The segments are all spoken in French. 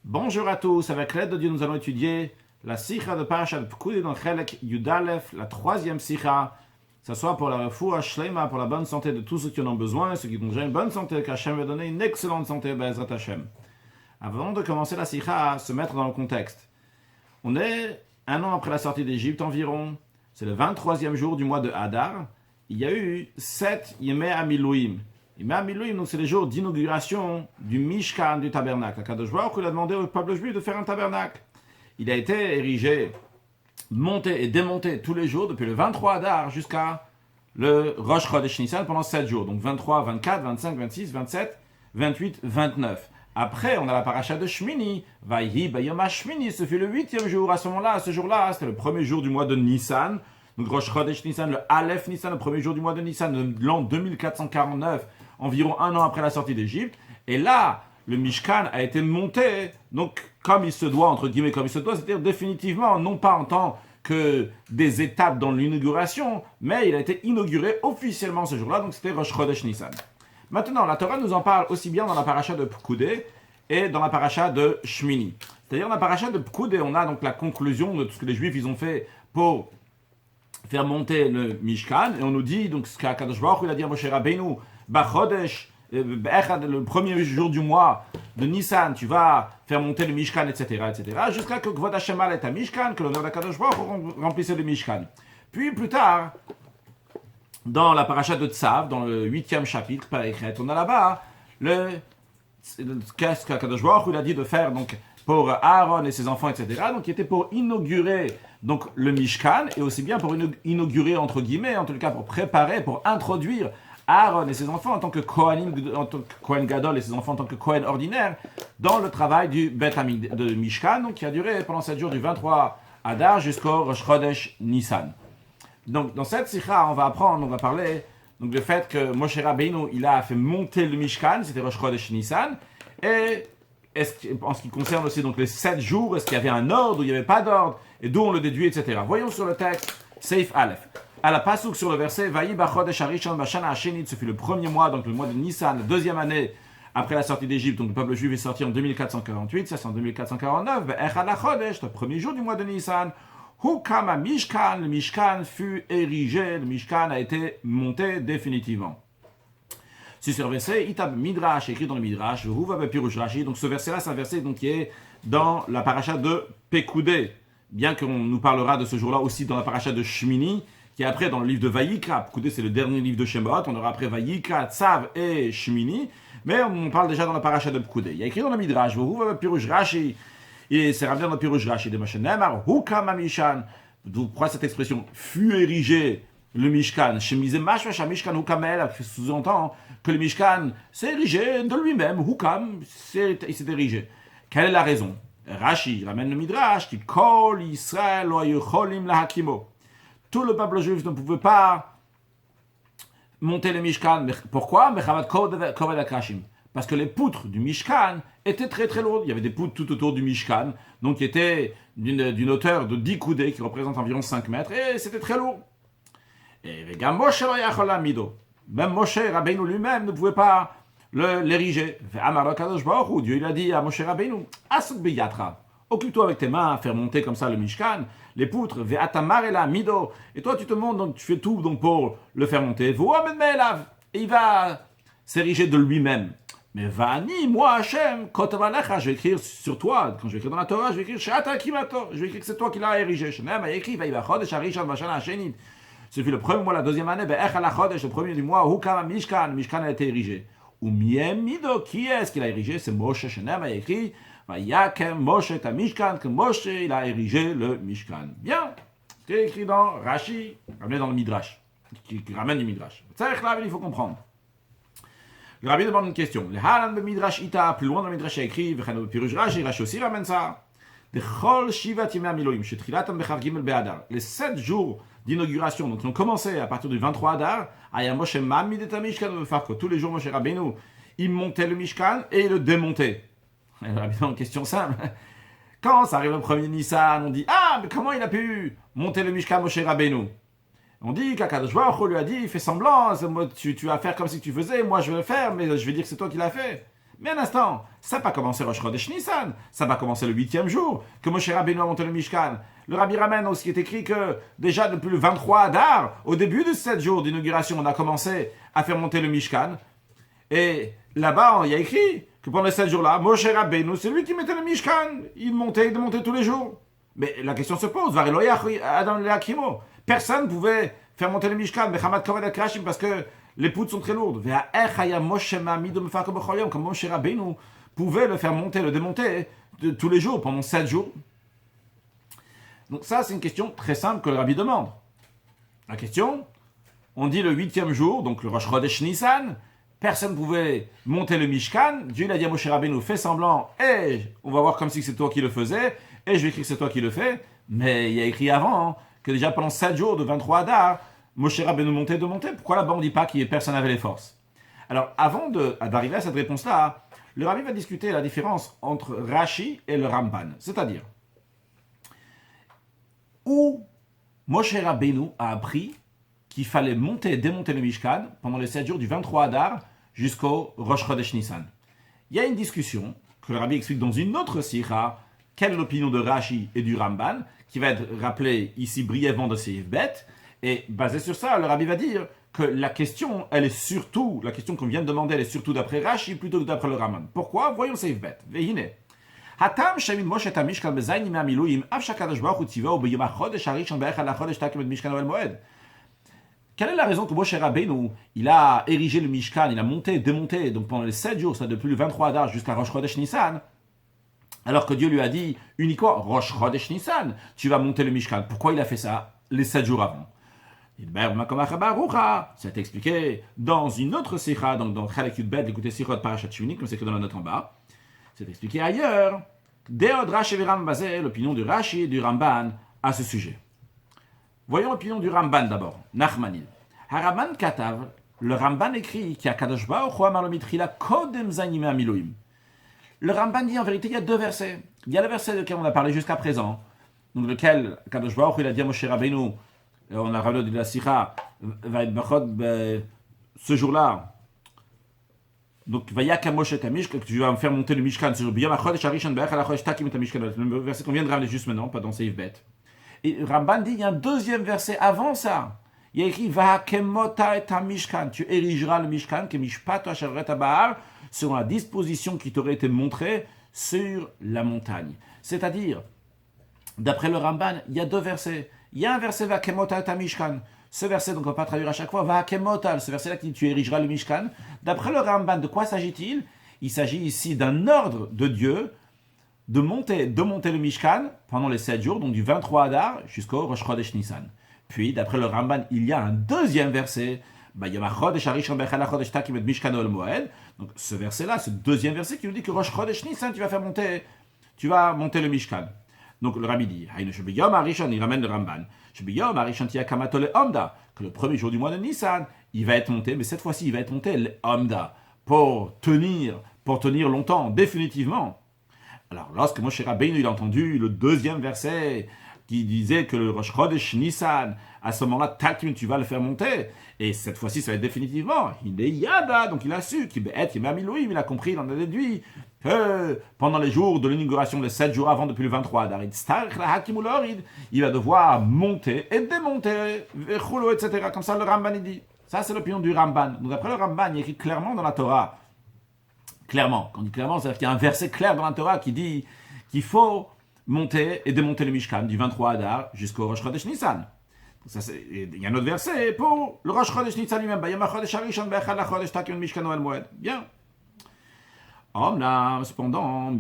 Bonjour à tous, avec l'aide de Dieu, nous allons étudier la sikha de Parashat Pekudei dans Chelek Yudalef, la troisième sikha, que ce soit pour la refoua shlema, pour la bonne santé de tous ceux qui en ont besoin, ceux qui ont déjà une bonne santé, qu'Hachem va donner une excellente santé, Be'ezrat Hashem. Avant de commencer la sikha, à se mettre dans le contexte. On est un an après la sortie d'Égypte environ, c'est le 23e jour du mois de Hadar, il y a eu 7 Yemei Amilouim. Yemei Amilouim, donc c'est les jours d'inauguration du Mishkan, du tabernacle. Akadosh Baruch Hu a demandé au peuple juif de faire un tabernacle. Il a été érigé, monté et démonté tous les jours depuis le 23 Hadar jusqu'à le Rosh Chodesh Nissan pendant 7 jours. Donc 23, 24, 25, 26, 27, 28, 29. Après, on a la paracha de Shmini. Vaïhi Bayom HaShmini, ce fut le 8e jour. À ce moment-là, ce jour-là, c'était le premier jour du mois de Nissan. Donc Rosh Chodesh Nissan, le Aleph Nissan, le premier jour du mois de Nissan, de l'an 2449, environ un an après la sortie d'Égypte. Et là, le Mishkan a été monté, donc comme il se doit, entre guillemets, comme il se doit, c'est-à-dire définitivement, non pas en tant que des étapes dans l'inauguration, mais il a été inauguré officiellement ce jour-là, donc c'était Rosh Chodesh Nissan. Maintenant, la Torah nous en parle aussi bien dans la paracha de Pekudei et dans la paracha de Shmini. C'est-à-dire dans la paracha de Pekudei, on a donc la conclusion de tout ce que les Juifs ils ont fait pour faire monter le Mishkan, et on nous dit, donc ce qu'Akadosh Baruch Hu a dit à Moshe Rabbeinu, Bachodesh, le premier jour du mois de Nissan, tu vas faire monter le Mishkan, etc., jusqu'à que Kvod Hashem est à Mishkan, que l'honneur d'Akadosh Baruch Hu remplisse le Mishkan. Puis plus tard, dans la paracha de Tzav, dans le 8e chapitre, par écrit, on a là-bas qu'est-ce qu'Akadosh Baruch Hu a dit de faire donc pour Aaron et ses enfants, etc. Donc, qui était pour inaugurer donc le Mishkan, et aussi bien pour inaugurer, entre guillemets, en tout cas pour préparer, pour introduire Aaron et ses enfants en tant que Kohanim, en tant que Kohen Gadol et ses enfants en tant que Kohen ordinaire, dans le travail du Bet Hamikdash, de Mishkan, donc qui a duré pendant 7 jours du 23 Hadar jusqu'au Rosh Chodesh Nissan. Donc, dans cette sikha, on va parler donc le fait que Moshe Rabbeinu, il a fait monter le Mishkan, c'était Rosh Chodesh Nissan, et en ce qui concerne aussi donc les 7 jours, est-ce qu'il y avait un ordre ou il n'y avait pas d'ordre, et d'où on le déduit, etc. Voyons sur le texte, Seif Aleph. À la Pasuk sur le verset, Vayi Bachodesh Harishon Bashana Hashenit, ce fut le premier mois, donc le mois de Nissan, la deuxième année après la sortie d'Égypte, donc le peuple juif est sorti en 2448, ça c'est en 2449, Echad HaChodesh, le premier jour du mois de Nissan, Hukama Mishkan, le Mishkan fut érigé, le Mishkan a été monté définitivement. Sur ce verset, Itab Midrash, écrit dans le Midrash, Huva Bepirush Rashi, donc ce verset-là, c'est un verset donc, qui est dans la paracha de Pekudei, bien qu'on nous parlera de ce jour-là aussi dans la paracha de Shmini, qui est après dans le livre de Vayikra. Pekudei, c'est le dernier livre de Shemot, on aura après Vayikra, Tzav et Shmini, mais on parle déjà dans la paracha de Pekudei. Il y a écrit dans le Midrash, Huva Bepirush Rashi, et c'est ramené dans le Pirush Rashi de Mashenemar, Hukama Mishkan, pourquoi cette expression fut érigé le Mishkan, Shemize Mashvash Mishkan Hukamel, sous-entend que le Mishkan s'est érigé de lui-même, Hukam, il s'est érigé. Quelle est la raison? Rashi ramène le Midrash qui Kol Israël lo yucholim lahakimo. Tout le peuple juif ne pouvait pas monter le Mishkan. Pourquoi? Parce que les poutres du Mishkan étaient très très lourdes. Il y avait des poutres tout autour du Mishkan, donc qui étaient d'une hauteur de 10 coudées, qui représente environ 5 mètres, et c'était très lourd. Et même Moshe Rabbeinu lui-même ne pouvait pas l'ériger. Dieu il a dit à Moshe Rabbeinu, occupe-toi avec tes mains à faire monter comme ça le Mishkan, les poutres, et toi tu te montes, donc tu fais tout donc, pour le faire monter, et il va s'ériger de lui-même. Mais Vani, moi Hachem, je vais écrire sur toi, quand je vais écrire dans la Torah, je vais écrire je vais écrire que c'est toi qui l'as érigé. Ce fut le premier mois, la deuxième année, le premier du mois, le Mishkan a été érigé. Qui est-ce qu'il a érigé? C'est Moshe. Shenem a écrit, Moshe ta Mishkan, que Moshe il a érigé le Mishkan. Bien, c'est écrit dans Rashi, ramené dans le Midrash, qui ramène du Midrash. Il faut comprendre. Le Rabbi demande une question. Le Haran de Midrash Ita, plus loin dans le Midrash, a écrit, Rashi aussi ramène ça. Les 7 jours d'inauguration, donc ils ont commencé à partir du 23 Hadar, tous les jours Moshe Rabbeinu, il montait le Mishkan et il le démontait. Le Rabbi demande une question simple. Quand ça arrive le premier Nissan, on dit, mais comment il a pu monter le Mishkan Moshe Rabbeinu? On dit qu'Akadosh Baruch Hu lui a dit, fais semblant, tu vas faire comme si tu faisais, moi je vais le faire, mais je vais dire que c'est toi qui l'as fait. Mais un instant, ça n'a pas commencé Rosh Chodesh Nissan, ça va commencer le 8e jour, que Moshe Rabbeinu a monté le Mishkan. Le Rabbi ramène aussi, est écrit que déjà depuis le 23 Adar, au début de 7 jours d'inauguration, on a commencé à faire monter le Mishkan. Et là-bas, il y a écrit que pendant les 7 jours-là, Moshe Rabbeinu, c'est lui qui mettait le Mishkan. Il montait, il démontait tous les jours. Mais la question se pose, personne ne pouvait faire monter le Mishkan, parce que les poutres sont très lourdes. Comme Moshe Rabbeinu pouvait le faire monter, le démonter tous les jours, pendant 7 jours. Donc ça, c'est une question très simple que le Rabbi demande. La question, on dit le 8e jour, donc le Rosh Chodesh Nissan, personne ne pouvait monter le Mishkan. Dieu l'a dit à Moshe Rabbeinu, fais semblant, et on va voir comme si c'est toi qui le faisais, et je vais écrire que c'est toi qui le fais. Mais il y a écrit avant que déjà pendant 7 jours de 23 Adar, Moshe Rabbeinu montait de monter. Pourquoi là-bas on ne dit pas que personne n'avait les forces? Alors avant d'arriver à cette réponse-là, le Rabbi va discuter la différence entre Rashi et le Ramban. C'est-à-dire, où Moshe Rabbeinu a appris qu'il fallait monter et démonter le Mishkan pendant les 7 jours du 23 Adar jusqu'au Rosh Chodesh Nissan. Il y a une discussion que le Rabbi explique dans une autre sikha, quelle est l'opinion de Rashi et du Ramban, qui va être rappelée ici brièvement de Seif Bet. Et basé sur ça, le Rabbi va dire que la question, elle est surtout, la question qu'on vient de demander, elle est surtout d'après Rashi plutôt que d'après le Ramban. Pourquoi? Voyons Seif Bet. Vehine. הטעם שהעמיד משה את המשכן בזין ימי המילואים, אף שהקדוש ברוך הוא ציווהו ביום החודש הראשון בערך על החודש תקים את משכן אוהל מועד. Quelle est la raison que Moshe Rabbeinu, il a érigé le Mishkan, il a monté, démonté, donc pendant les 7 jours, ça depuis le 23 Adar jusqu'à Rosh Chodesh Nissan, alors que Dieu lui a dit uniquement Rosh Chodesh Nissan, tu vas monter le Mishkan. Pourquoi il a fait ça les 7 jours avant? C'est expliqué dans une autre sikha, donc dans Chalek Yud Bet, l'écoutez Sichot Parashat Shmini, comme c'est écrit dans la note en bas. C'est expliqué ailleurs. Deod Rashi Viram Bazé, l'opinion du Rashi et du Ramban à ce sujet. Voyons l'opinion du Ramban d'abord. Nachmanil. Haraban Katav, le Ramban écrit qu'il y a Kadosh Baruch Hu Amar lo mitrila kodem zayin yimei hamiluim. Le Ramban dit en vérité il y a 2 versets. Il y a le verset duquel on a parlé jusqu'à présent, donc lequel Kadosh Baruch Hu il a dit à Moshe Rabbeinu, on a ramené de la Sikha, va être bachot ce jour-là. Donc, Vayaka Moshe Tamish, que tu vas me faire monter le Mishkan sur Biyam HaChodesh HaRishon Be'ech HaChodesh Takim et Mishkan. Le verset qu'on vient de ramener juste maintenant, pas dans Seif Bet. Et Ramban dit, il y a un deuxième verset avant ça. Il y a écrit, Vahakemota et Mishkan. Tu érigeras le Mishkan, que Mishpato Hashavret Abahar, selon la disposition qui t'aurait été montrée sur la montagne. C'est-à-dire, d'après le Ramban, il y a 2 versets. Il y a un verset, Vahakemota et Mishkan. Ce verset, donc on ne va pas traduire à chaque fois, Vahakemota, ce verset-là qui dit, tu érigeras le Mishkan. D'après le Ramban, de quoi s'agit-il? Il s'agit ici d'un ordre de Dieu de monter le Mishkan pendant les 7 jours, donc du 23 Adar jusqu'au Rosh Chodesh Nissan. Puis, d'après le Ramban, il y a un deuxième verset, donc ce verset-là, ce deuxième verset qui nous dit que Rosh Chodesh Nissan, tu vas monter le Mishkan. Donc le Rabbi dit, il ramène le Ramban, que le premier jour du mois de Nissan, il va être monté, mais cette fois-ci, il va être monté le Omda, pour tenir longtemps, définitivement. Alors, lorsque Moshe Rabbeinu il a entendu le deuxième verset qui disait que le Rosh Chodesh Nissan, à ce moment-là, takim, tu vas le faire monter, et cette fois-ci, ça va être définitivement, il est yada, donc il a su, il a compris, il en a déduit, que pendant les jours de l'inauguration, les 7 jours avant, depuis le 23, il va devoir monter et démonter, etc. Comme ça, le Ramban il dit. Ça, c'est l'opinion du Ramban. Donc, après le Ramban, il écrit clairement dans la Torah, clairement, quand on dit clairement, c'est-à-dire qu'il y a un verset clair dans la Torah qui dit qu'il faut monter et démonter le Mishkan du 23 Adar jusqu'au Rosh Chodesh Nissan. Il y a un autre verset pour le Rosh Chodesh Nissan lui-même. Bien. Cependant,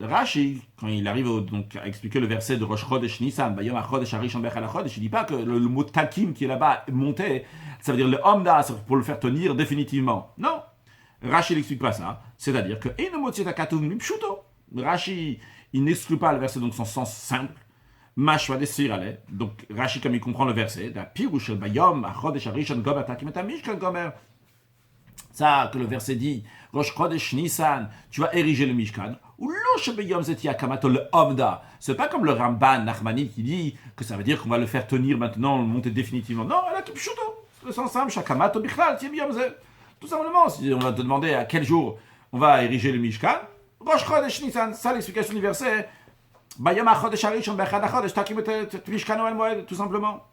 Rashi, quand il arrive donc, à expliquer le verset de Rosh Chodesh Nissan, il ne dit pas que le mot takim qui est là-bas, monter, ça veut dire le omda, c'est pour le faire tenir définitivement. Non, Rashi n'explique pas ça. C'est-à-dire que Rashi, il n'exclut pas le verset dans son sens simple. Mashwa de Sirale. Donc Rashi, comme il comprend le verset, ça, que le verset dit, Rosh Chodesh Nissan, tu vas ériger le Mishkan. Ou le Omda. C'est pas comme le Ramban Nachmani qui dit que ça veut dire qu'on va le faire tenir maintenant, le monter définitivement. Non, elle a Kipshuto. Très simple, Shakamat Bichlal, Tiebiyamze. Tout simplement, si on va te demander à quel jour on va ériger le Mishkan, Rosh Chodesh Nissan, ça l'explication du verset. Bayam HaChodesh HaRishon Bechad HaChodesh Takim et Mishkan Oel Moed, tout simplement.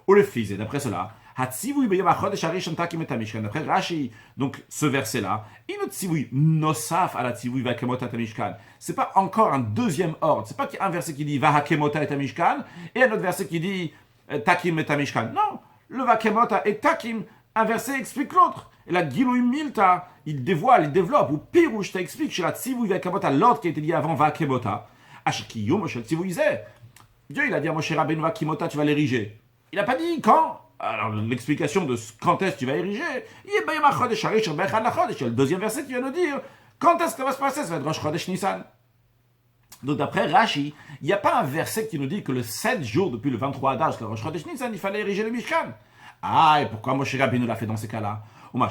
Ou le fils, et d'après cela, Hatzivui Bayam HaChodesh HaRishon Takim et Mishkan. D'après Rashi, donc ce verset-là, Inot Tzivui Nosaf ala Tzivui Vakemota Mishkan. C'est pas encore un deuxième ordre. C'est pas qu'il y a un verset qui dit Vahakemota et Mishkan et un autre verset qui dit Takim et Mishkan. Non, le Vakemota et Takim, un verset explique l'autre. Et la Gilui Milta, il dévoile, il développe, ou pire, où je t'explique, chez la Tzivui Vakemota, l'ordre qui a été dit avant Vakemota, Ashkiyo Moshe Tzivui Zeh. Dieu, il a dit à Moshe Rabbeinu Vakemota, tu vas l'ériger. Il n'a pas dit quand. Alors, l'explication de quand est-ce que tu vas ériger, il y a le deuxième verset qui vient nous dire quand est-ce que ça va se passer, ça va être Rosh Chodesh Nissan. Donc, d'après Rashi, il n'y a pas un verset qui nous dit que le 7 jours depuis le 23 Adar jusqu'à Rosh Chodesh Nissan, il fallait ériger le Mishkan. Ah, et pourquoi Moshe Rabbeinu l'a fait dans ces cas-là? La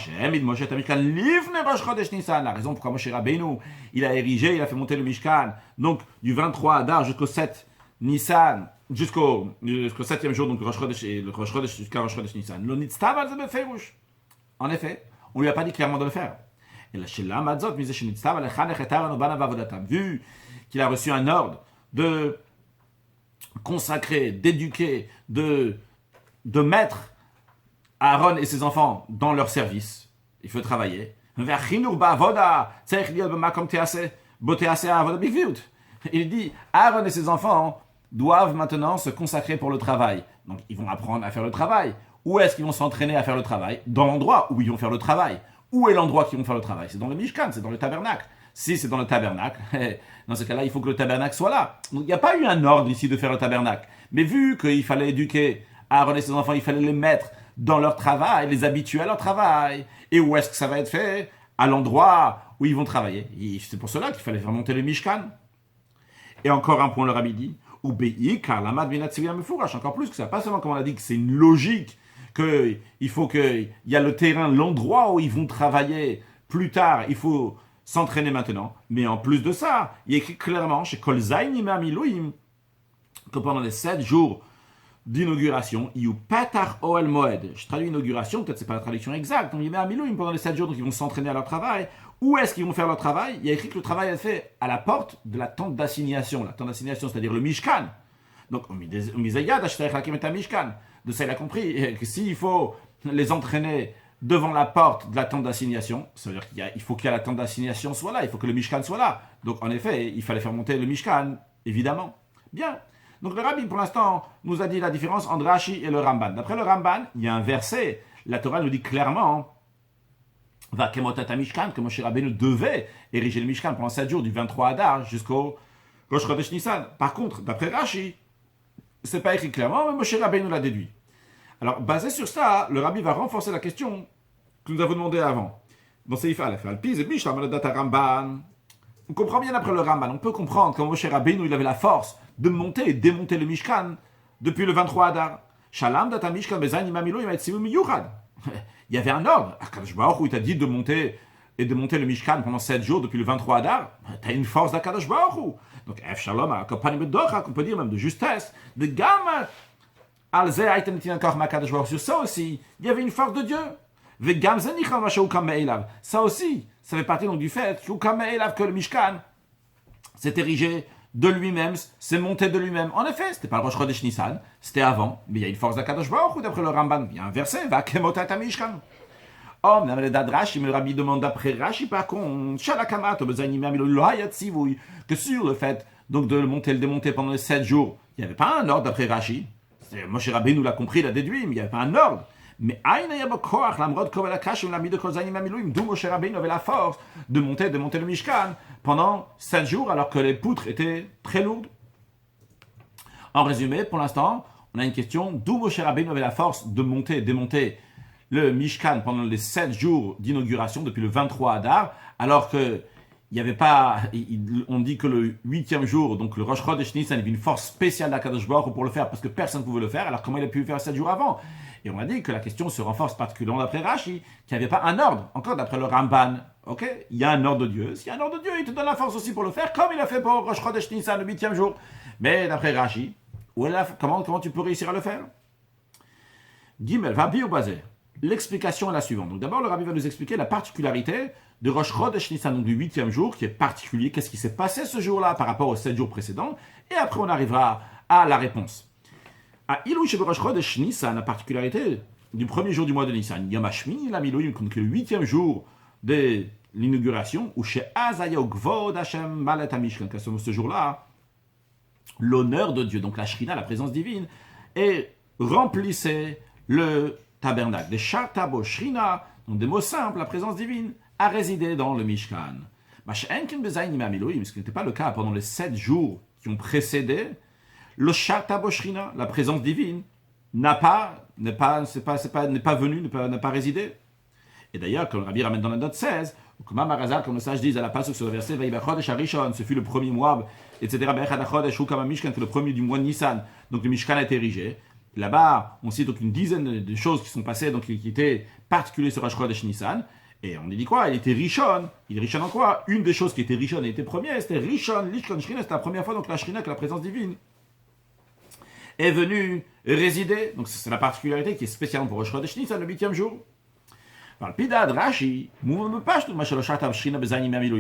raison pourquoi Moshe Rabbeinu, il a érigé, il a fait monter le Mishkan, donc du 23 Adar jusqu'au 7 Nissan, jusqu'au 7e jour, donc le Rosh Chodesh jusqu'à Rosh Chodesh Nissan. En effet, on ne lui a pas dit clairement de le faire. Et là, vu qu'il a reçu un ordre de consacrer, d'éduquer, de mettre Aaron et ses enfants dans leur service, il faut travailler. Il dit, Aaron et ses enfants doivent maintenant se consacrer pour le travail. Donc, ils vont apprendre à faire le travail. Où est-ce qu'ils vont s'entraîner à faire le travail? Dans l'endroit où ils vont faire le travail. Où est l'endroit qu'ils vont faire le travail? C'est dans le Mishkan, c'est dans le tabernacle. Si c'est dans le tabernacle, dans ce cas-là, il faut que le tabernacle soit là. Donc, il n'y a pas eu un ordre ici de faire le tabernacle. Mais vu qu'il fallait éduquer Aaron et ses enfants, il fallait les mettre dans leur travail, les habituer à leur travail. Et où est-ce que ça va être fait? À l'endroit où ils vont travailler. Et c'est pour cela qu'il fallait faire monter le Mishkan. Et encore un point, le Rabbi dit, car la mat me fourrache, encore plus que ça. Pas seulement comme on a dit que c'est une logique, qu'il faut qu'il y a le terrain, l'endroit où ils vont travailler plus tard, il faut s'entraîner maintenant. Mais en plus de ça, il y a écrit clairement chez Kol Zayin Yimei Miluim que pendant les 7 jours d'inauguration, il y a Patach Oel Moed. Je traduis inauguration, peut-être c'est pas la traduction exacte. Donc, Yimei Miluim pendant les 7 jours, donc ils vont s'entraîner à leur travail. Où est-ce qu'ils vont faire leur travail? Il y a écrit que le travail est fait à la porte de la tente d'assignation. La tente d'assignation, c'est-à-dire le Mishkan. Donc, de ça, il a compris que s'il faut les entraîner devant la porte de la tente d'assignation, ça veut dire qu'il faut que la tente d'assignation soit là, il faut que le Mishkan soit là. Donc, en effet, il fallait faire monter le Mishkan, évidemment. Bien. Donc, le Rabbi, pour l'instant, nous a dit la différence entre Rashi et le Ramban. D'après le Ramban, il y a un verset, la Torah nous dit clairement Vakemota Mishkan, que Moshe Rabbeinu devait ériger le Mishkan pendant 7 jours, du 23 Adar jusqu'au Rosh Chodesh Nissan. Par contre, d'après Rashi, c'est pas écrit clairement, mais Moshe Rabbeinu l'a déduit. Alors, basé sur ça, le Rabbi va renforcer la question que nous avons demandé avant. Dans Seif Aleph, Alpiz et Bishlam Aladat Ramban. On comprend bien après le Ramban, on peut comprendre quand Moshe Rabbeinu il avait la force de monter et démonter le Mishkan depuis le 23 Adar. Shalom Data Mishkan Bezain Imamilo Imatsivu Miyuchad. Il y avait un ordre. Akadosh Baruch Hu, il t'a dit de monter et de monter le Mishkan pendant 7 jours depuis le 23 Adar. Tu as une force d'Akadosh Baruch Hu. Donc, F Shalom, on peut dire même de justesse, de gamme. Sur ça aussi, il y avait une force de Dieu. Ça aussi, ça fait partie donc du fait que le Mishkan s'est érigé de lui-même, s'est monté de lui-même. En effet, c'était pas le Rosh Chodesh Nissan, c'était avant, mais il y a une force d'Akadosh Baruch Hu d'après le Ramban. Il y a un verset, va kemota ta Mishkan. Oh, mais Rashi, mais le Rabbi demande d'après Rashi, par contre, que sur le fait donc de le monter et le démonter pendant les 7 jours, il n'y avait pas un ordre d'après Rashi. Moshe Rabbeinu nous l'a compris, l'a déduit, mais il n'y avait pas un ordre. Mais d'où Moshe Rabbeinu avait la force de monter et démonter le Mishkan pendant 7 jours alors que les poutres étaient très lourdes. En résumé, pour l'instant, on a une question, d'où Moshe Rabbeinu avait la force de monter et démonter le Mishkan pendant les 7 jours d'inauguration depuis le 23 Adar, alors que il n'y avait pas, on dit que le 8e jour, donc le Rosh Chodesh Nissan, il y avait une force spéciale d'Akadosh Baruch Hu pour le faire parce que personne ne pouvait le faire, alors comment il a pu le faire 7 jours avant? Et on a dit que la question se renforce particulièrement d'après Rashi, qu'il n'y avait pas un ordre, encore d'après le Ramban. Ok, il y a un ordre de Dieu. S'il y a un ordre de Dieu, il te donne la force aussi pour le faire, comme il a fait pour Rosh Chodesh Nissan le 8e jour. Mais d'après Rashi, comment tu peux réussir à le faire? Gimel, va bio basé. L'explication est la suivante. Donc d'abord, le rabbi va nous expliquer la particularité de Rosh Chodesh Nissan, donc du 8e jour, qui est particulier. Qu'est-ce qui s'est passé ce jour-là par rapport aux 7 jours précédents? Et après, on arrivera à la réponse. À Ilou Shebe Rosh Chodesh Nissan, la particularité du premier jour du mois de Nissan, Yom HaShmini Lamilouim, donc le 8e jour de l'inauguration, où chez Azayo Gvod Hashem Malet HaMishkan, ce jour-là, l'honneur de Dieu, donc la Shrina, la présence divine, et remplissait le tabernacle. Des Shartabo Shrina, donc des mots simples, la présence divine, a résidé dans le Mishkan. Ce qui n'était pas le cas pendant les 7 jours qui ont précédé, le Shartabo Shrina, la présence divine, n'est pas venu, n'a pas résidé. Et d'ailleurs, comme le Rabbi ramène dans la note 16, comme le sage dit à la passe sur le verset, ce fut le premier mois, etc., que le premier du mois de Nissan, donc le Mishkan a été érigé. Là-bas, on cite donc une dizaine de choses qui sont passées, donc qui étaient particulières sur Rosh Chodesh Nissan. Et on dit quoi? Il était Rishon. Il est Rishon en quoi? Une des choses qui était Rishon et était première, c'était Rishon, Lishkon, Shrina. C'était la première fois donc la Shrina, que la présence divine est venue résider. Donc c'est la particularité qui est spécialement pour Rosh Chodesh Nissan, le 8e jour. Pidad, Rashi,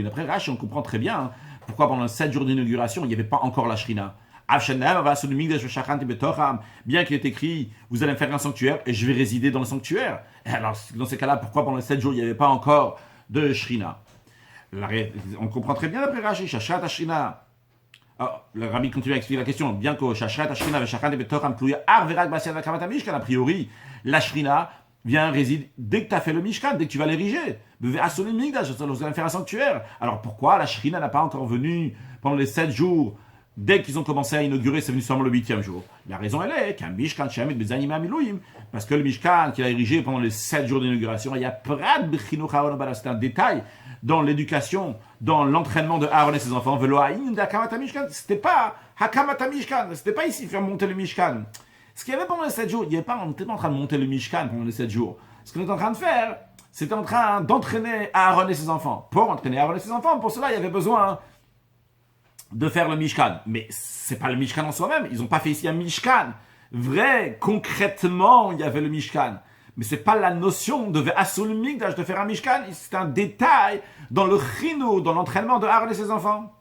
après Rashi, on comprend très bien pourquoi pendant les 7 jours d'inauguration, il n'y avait pas encore la Shrina. Bien qu'il est écrit, vous allez me faire un sanctuaire et je vais résider dans le sanctuaire. Et alors, dans ces cas-là, pourquoi pendant les 7 jours, il n'y avait pas encore de Shrina? On comprend très bien d'après Rashi, Shashrat Shrina. Le rabbi continue à expliquer la question. Bien que Shashrat Shrina, a priori, la Shrina réside dès que tu as fait le Mishkan, dès que tu vas l'ériger. Vous allez faire un sanctuaire. Alors pourquoi la Shrina n'a pas encore venu pendant les 7 jours? Dès qu'ils ont commencé à inaugurer, c'est venu seulement le 8e jour. La raison, elle est qu'un Mishkan Shemit Bezanima Milouim, parce que le Mishkan qu'il a érigé pendant les 7 jours d'inauguration, il y a Prad B'chinuch Aaron Bala, c'est un détail dans l'éducation, dans l'entraînement de Aaron et ses enfants. C'était pas Hakamata Mishkan, c'était pas ici faire monter le Mishkan. Ce qu'il y avait pendant les 7 jours, on n'était pas en train de monter le Mishkan pendant les 7 jours. Ce qu'on était en train de faire, c'était en train d'entraîner Aaron et ses enfants. Pour entraîner Aaron et ses enfants, pour cela, il y avait besoin de faire le Mishkan. Mais c'est pas le Mishkan en soi-même. Ils n'ont pas fait ici un Mishkan. Vrai, concrètement, il y avait le Mishkan. Mais c'est pas la notion de Ve'asul Mikdash de faire un Mishkan. C'est un détail dans le chino, dans l'entraînement de Aaron et ses enfants.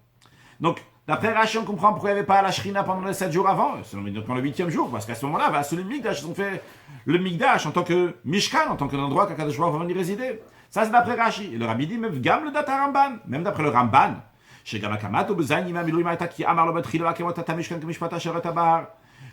Donc, d'après Rashi, on comprend pourquoi il n'y avait pas la Shrina pendant les 7 jours avant. C'est pendant le 8e jour. Parce qu'à ce moment-là, Ve'asul Mikdash, ils ont fait le Mikdash en tant que Mishkan, en tant qu'endroit qu'Akadosh Baruch Hu va venir résider. Ça, c'est d'après Rashi. Et le Rabbi dit, Gam le data Ramban. Même d'après le Ramban.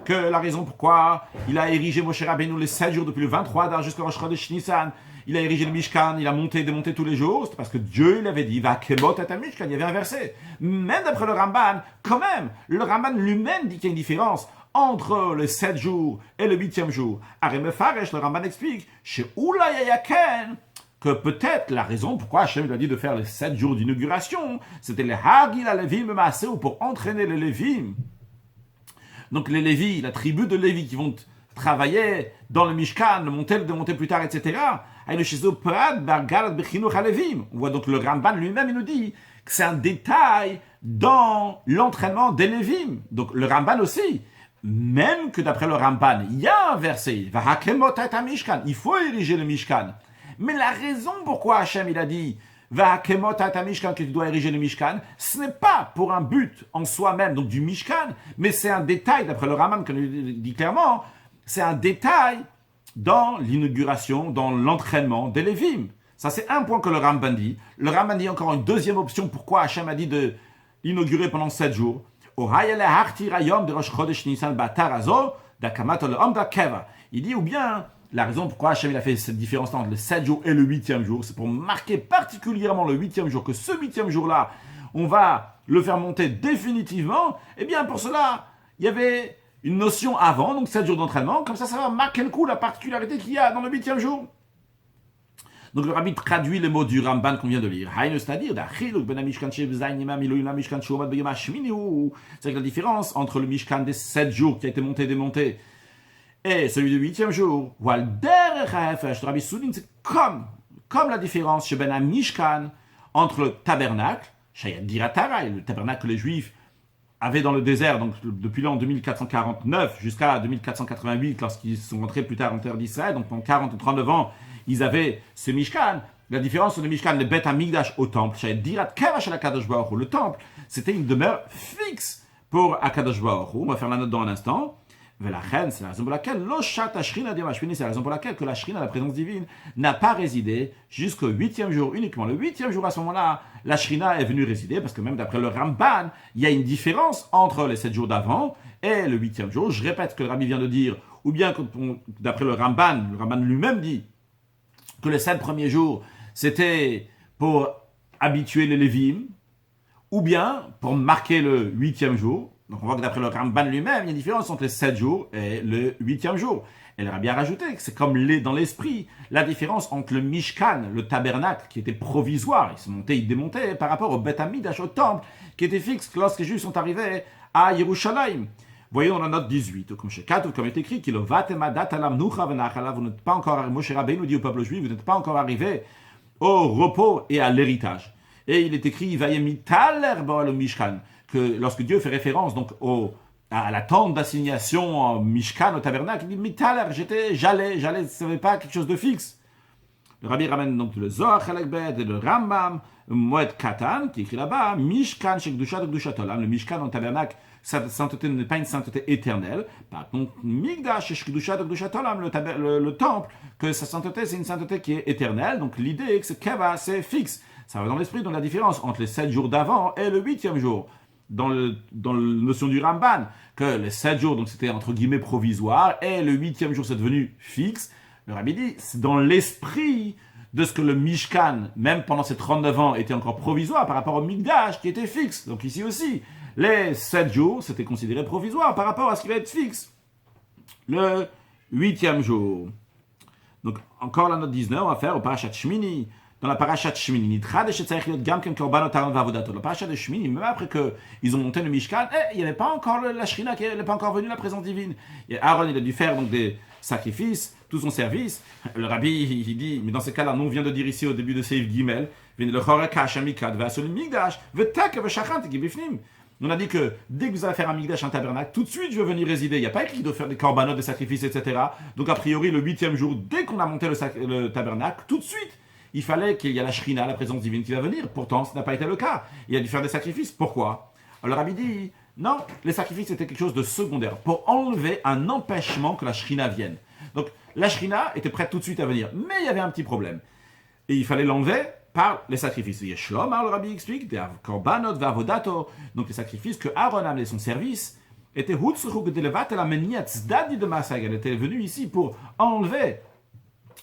Que la raison pourquoi il a érigé Moshe Rabbeinu les 7 jours depuis le 23 d'Ar jusqu'au Rosh Chodesh Nissan, il a érigé le Mishkan, il a monté et démonté tous les jours, c'est parce que Dieu il avait dit va kemot et Mishkan, il y avait un verset. Même d'après le Ramban, quand même, le Ramban lui-même dit qu'il y a une différence entre les 7 jours et le 8e jour. Areme Faresh, le Ramban explique, chez Oula Yayaken, que peut-être la raison pourquoi Hachem lui a dit de faire les 7 jours d'inauguration, c'était les Hagil à Lévim Maaseh, ou pour entraîner les Lévim. Donc les Lévis, la tribu de Lévi qui vont travailler dans le Mishkan, le démonter plus tard, etc. On voit donc le Ramban lui-même, il nous dit que c'est un détail dans l'entraînement des Lévim. Donc le Ramban aussi, même que d'après le Ramban, il y a un verset, il faut ériger le Mishkan. Mais la raison pourquoi Hachem il a dit que tu dois ériger le Mishkan, ce n'est pas pour un but en soi-même, donc du Mishkan, mais c'est un détail, d'après le Ramban, que nous dit clairement, c'est un détail dans l'inauguration, dans l'entraînement des Lévim. Ça, c'est un point que le Ramban dit. Le Ramban dit encore une deuxième option pourquoi Hachem a dit de l'inaugurer pendant 7 jours. Il dit, ou bien, la raison pourquoi Hachem il a fait cette différence entre le 7 jours et le 8e jour, c'est pour marquer particulièrement le 8e jour, que ce 8e jour-là, on va le faire monter définitivement. Et bien pour cela, il y avait une notion avant, donc 7 jours d'entraînement, comme ça va marquer le coup, la particularité qu'il y a dans le 8e jour. Donc le rabbi traduit les mots du Ramban qu'on vient de lire. C'est-à-dire, c'est la différence entre le Mishkan des 7 jours qui a été monté et démonté, et celui du 8e jour, le Rabbi souligne, c'est comme la différence chez Mishkan entre le tabernacle, le tabernacle que les Juifs avait dans le désert, donc depuis l'an 2449 jusqu'à 2488, lorsqu'ils sont rentrés plus tard en terre d'Israël, donc pendant 40 ou 39 ans, ils avaient ce Mishkan. La différence entre le Mishkan, le Bet HaMikdash au temple, le temple, c'était une demeure fixe pour Akadosh Baruch Hu. On va faire la note dans un instant. La reine, c'est la raison pour laquelle c'est la raison pour laquelle que la Shrina, la présence divine, n'a pas résidé jusqu'au 8e jour uniquement. Le 8e jour, à ce moment-là, la Shrina est venue résider, parce que même d'après le Ramban, il y a une différence entre les 7 jours d'avant et le 8e jour. Je répète ce que le Rabbi vient de dire, ou bien d'après le Ramban lui-même dit que les 7 premiers jours, c'était pour habituer les Lévim, ou bien pour marquer le 8e jour. Donc on voit que d'après le Ramban lui-même, il y a une différence entre les 7 jours et le 8e jour. Et le Rabbi a rajouté que c'est comme dans l'esprit, la différence entre le Mishkan, le tabernacle, qui était provisoire, il se montait, il démontait, par rapport au Bet HaMikdash, au temple, qui était fixe lorsque les Juifs sont arrivés à Yerushalayim. Voyons dans la note 18, comme chez Kat, comme est écrit, vous n'êtes pas encore arrivé, Moshe Rabbeinu dit au peuple juif, vous n'êtes pas encore arrivé au repos et à l'héritage. Et il est écrit, le Mishkan, que lorsque Dieu fait référence donc à la tente d'assignation en Mishkan, au tabernacle, il dit Mitaler, j'allais, ce n'est pas quelque chose de fixe. Le Rabbi ramène donc le Zohar Chalek et le Rambam, Moed Katan, qui écrit là-bas, Mishkan Shekdushat Olam, le Mishkan dans le tabernacle, sa sainteté n'est pas une sainteté éternelle. Par contre, Migdash Shekdushat Olam, le temple, que sa sainteté c'est une sainteté qui est éternelle. Donc l'idée que c'est Keva, c'est fixe. Ça va dans l'esprit, donc la différence entre les 7 jours d'avant et le 8e jour. Dans la notion du Ramban, que les 7 jours, donc c'était entre guillemets provisoire, et le 8e jour c'est devenu fixe. Le Rabbi dit, c'est dans l'esprit de ce que le Mishkan, même pendant ces 39 ans, était encore provisoire par rapport au Mikdash qui était fixe. Donc ici aussi, les 7 jours, c'était considéré provisoire par rapport à ce qui va être fixe. Le 8e jour. Donc encore la note 19, on va faire au Parashat Shmini. Dans la parasha de Shmini, la parasha de Shmini, même après qu'ils ont monté le Mishkan, il n'y avait pas encore la Shrina, qui n'est pas encore venue la présence divine. Et Aaron, il a dû faire donc des sacrifices, tout son service. Le Rabbi, il dit, mais dans ces cas-là, nous on vient de dire ici au début de Seif Gimel, on a dit que dès que vous allez faire un Mikdash, un tabernacle, tout de suite je veux venir résider. Il n'y a pas écrit de faire des corbanotes, des sacrifices, etc. Donc a priori, le 8e jour, dès qu'on a monté le tabernacle, tout de suite, il fallait qu'il y ait la Shrina, la présence divine qui va venir. Pourtant, ce n'a pas été le cas. Il a dû faire des sacrifices. Pourquoi? Alors, Rabbi dit, non, les sacrifices étaient quelque chose de secondaire, pour enlever un empêchement que la Shrina vienne. Donc, la Shrina était prête tout de suite à venir, mais il y avait un petit problème. Et il fallait l'enlever par les sacrifices. Yeshlom, le Rabbi explique, des korbanot v'avodato, donc les sacrifices que Aaron a amené son service, étaient hutzruch de levat la meniat tzedadi de Masag. Elle était venue ici pour enlever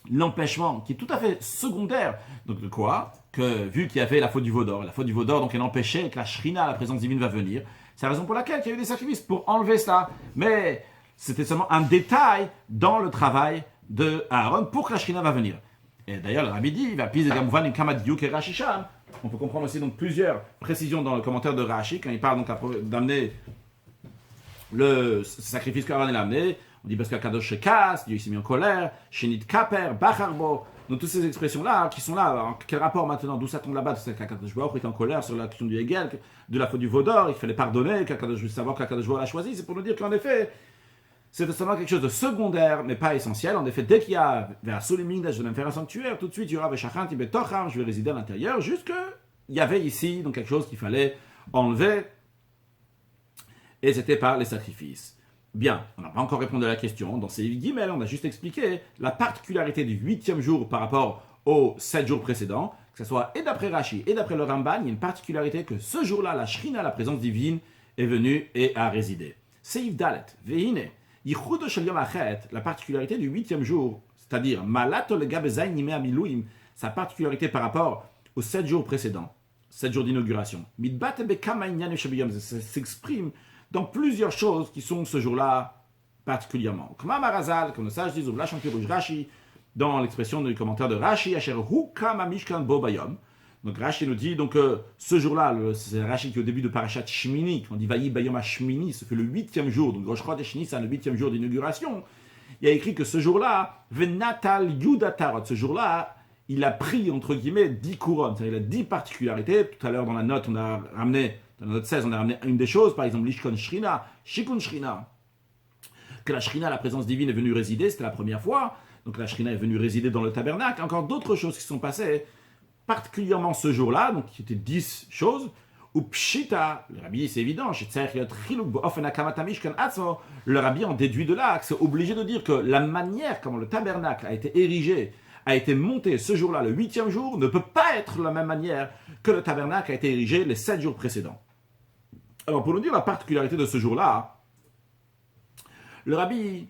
l'empêchement qui est tout à fait secondaire. Donc de quoi? Que vu qu'il y avait la faute du Vaudor, donc elle empêchait que la Shrina, la présence divine, va venir. C'est la raison pour laquelle il y a eu des sacrifices, pour enlever ça. Mais c'était seulement un détail dans le travail de Aaron pour que la Shrina va venir. Et d'ailleurs, le Rabbi dit, il va piser Gamouvan et Kamadiuk et Rashisham. On peut comprendre aussi donc plusieurs précisions dans le commentaire de Rashi, quand il parle donc d'amener le sacrifice qu'Aaron a amené. On dit parce qu'Akadosh se casse, Dieu s'est mis en colère, Shenit Kaper, Bacharbo. Donc toutes ces expressions-là, qui sont là, en quel rapport maintenant? D'où ça tombe là-bas? C'est qu'Akadosh Baruch est en colère sur la question du Hegel, de la faute du Vaudor, il fallait pardonner, qu'Akadosh veut savoir qu'Akadosh Baruch a choisi. C'est pour nous dire qu'en effet, c'est seulement quelque chose de secondaire, mais pas essentiel. En effet, dès qu'il y a vers Soliming, je vais me faire un sanctuaire, tout de suite, il y aura Veshachant, Ibetocham, je vais résider à l'intérieur, jusque il y avait ici donc quelque chose qu'il fallait enlever, et c'était par les sacrifices. Bien, on n'a pas encore répondu à la question. Dans ces guillemets, on a juste expliqué la particularité du 8e jour par rapport aux 7 jours précédents, que ce soit et d'après Rashi et d'après le Ramban, il y a une particularité que ce jour-là, la Shrina, la présence divine, est venue et a résidé. Seif Dalet, Vehine, Yichud Shel Yom Achet, la particularité du 8e jour, c'est-à-dire Malato le Gabezain Nime Amilouim, sa particularité par rapport aux 7 jours précédents, 7 jours d'inauguration. Midbat Bekama Inyan Shabiyam, ça s'exprime dans plusieurs choses qui sont ce jour-là particulièrement. Comme Amarazal, comme le sage dit, Rashi, dans l'expression du commentaire de Rashi, Asher Hukam Mishkan Bo Bayom. Donc Rashi nous dit donc ce jour-là, c'est Rashi qui est au début de Parashat Shmini, quand on dit Vayi Bayom Shmini, ça fait le 8e jour, donc Rosh Chodesh Nissan, le 8e jour d'inauguration. Il y a écrit que ce jour-là, Venatal Yudatarot, ce jour-là, il a pris entre guillemets 10 couronnes, c'est-à-dire il a 10 particularités. Tout à l'heure dans la note, on a ramené Dans la note 16, on a ramené une des choses, par exemple, l'Ishkon Shrina, Shikun Shrina, que la Shrina, la présence divine, est venue résider, c'était la première fois. Donc la Shrina est venue résider dans le tabernacle. Encore d'autres choses qui sont passées, particulièrement ce jour-là, donc qui étaient 10 choses, ou Pshita, le rabbi, c'est évident, le rabbi en déduit de là, que c'est obligé de dire que la manière comment le tabernacle a été érigé, a été monté ce jour-là, le 8e jour, ne peut pas être de la même manière que le tabernacle a été érigé les 7 jours précédents. Alors pour nous dire la particularité de ce jour-là, le rabbi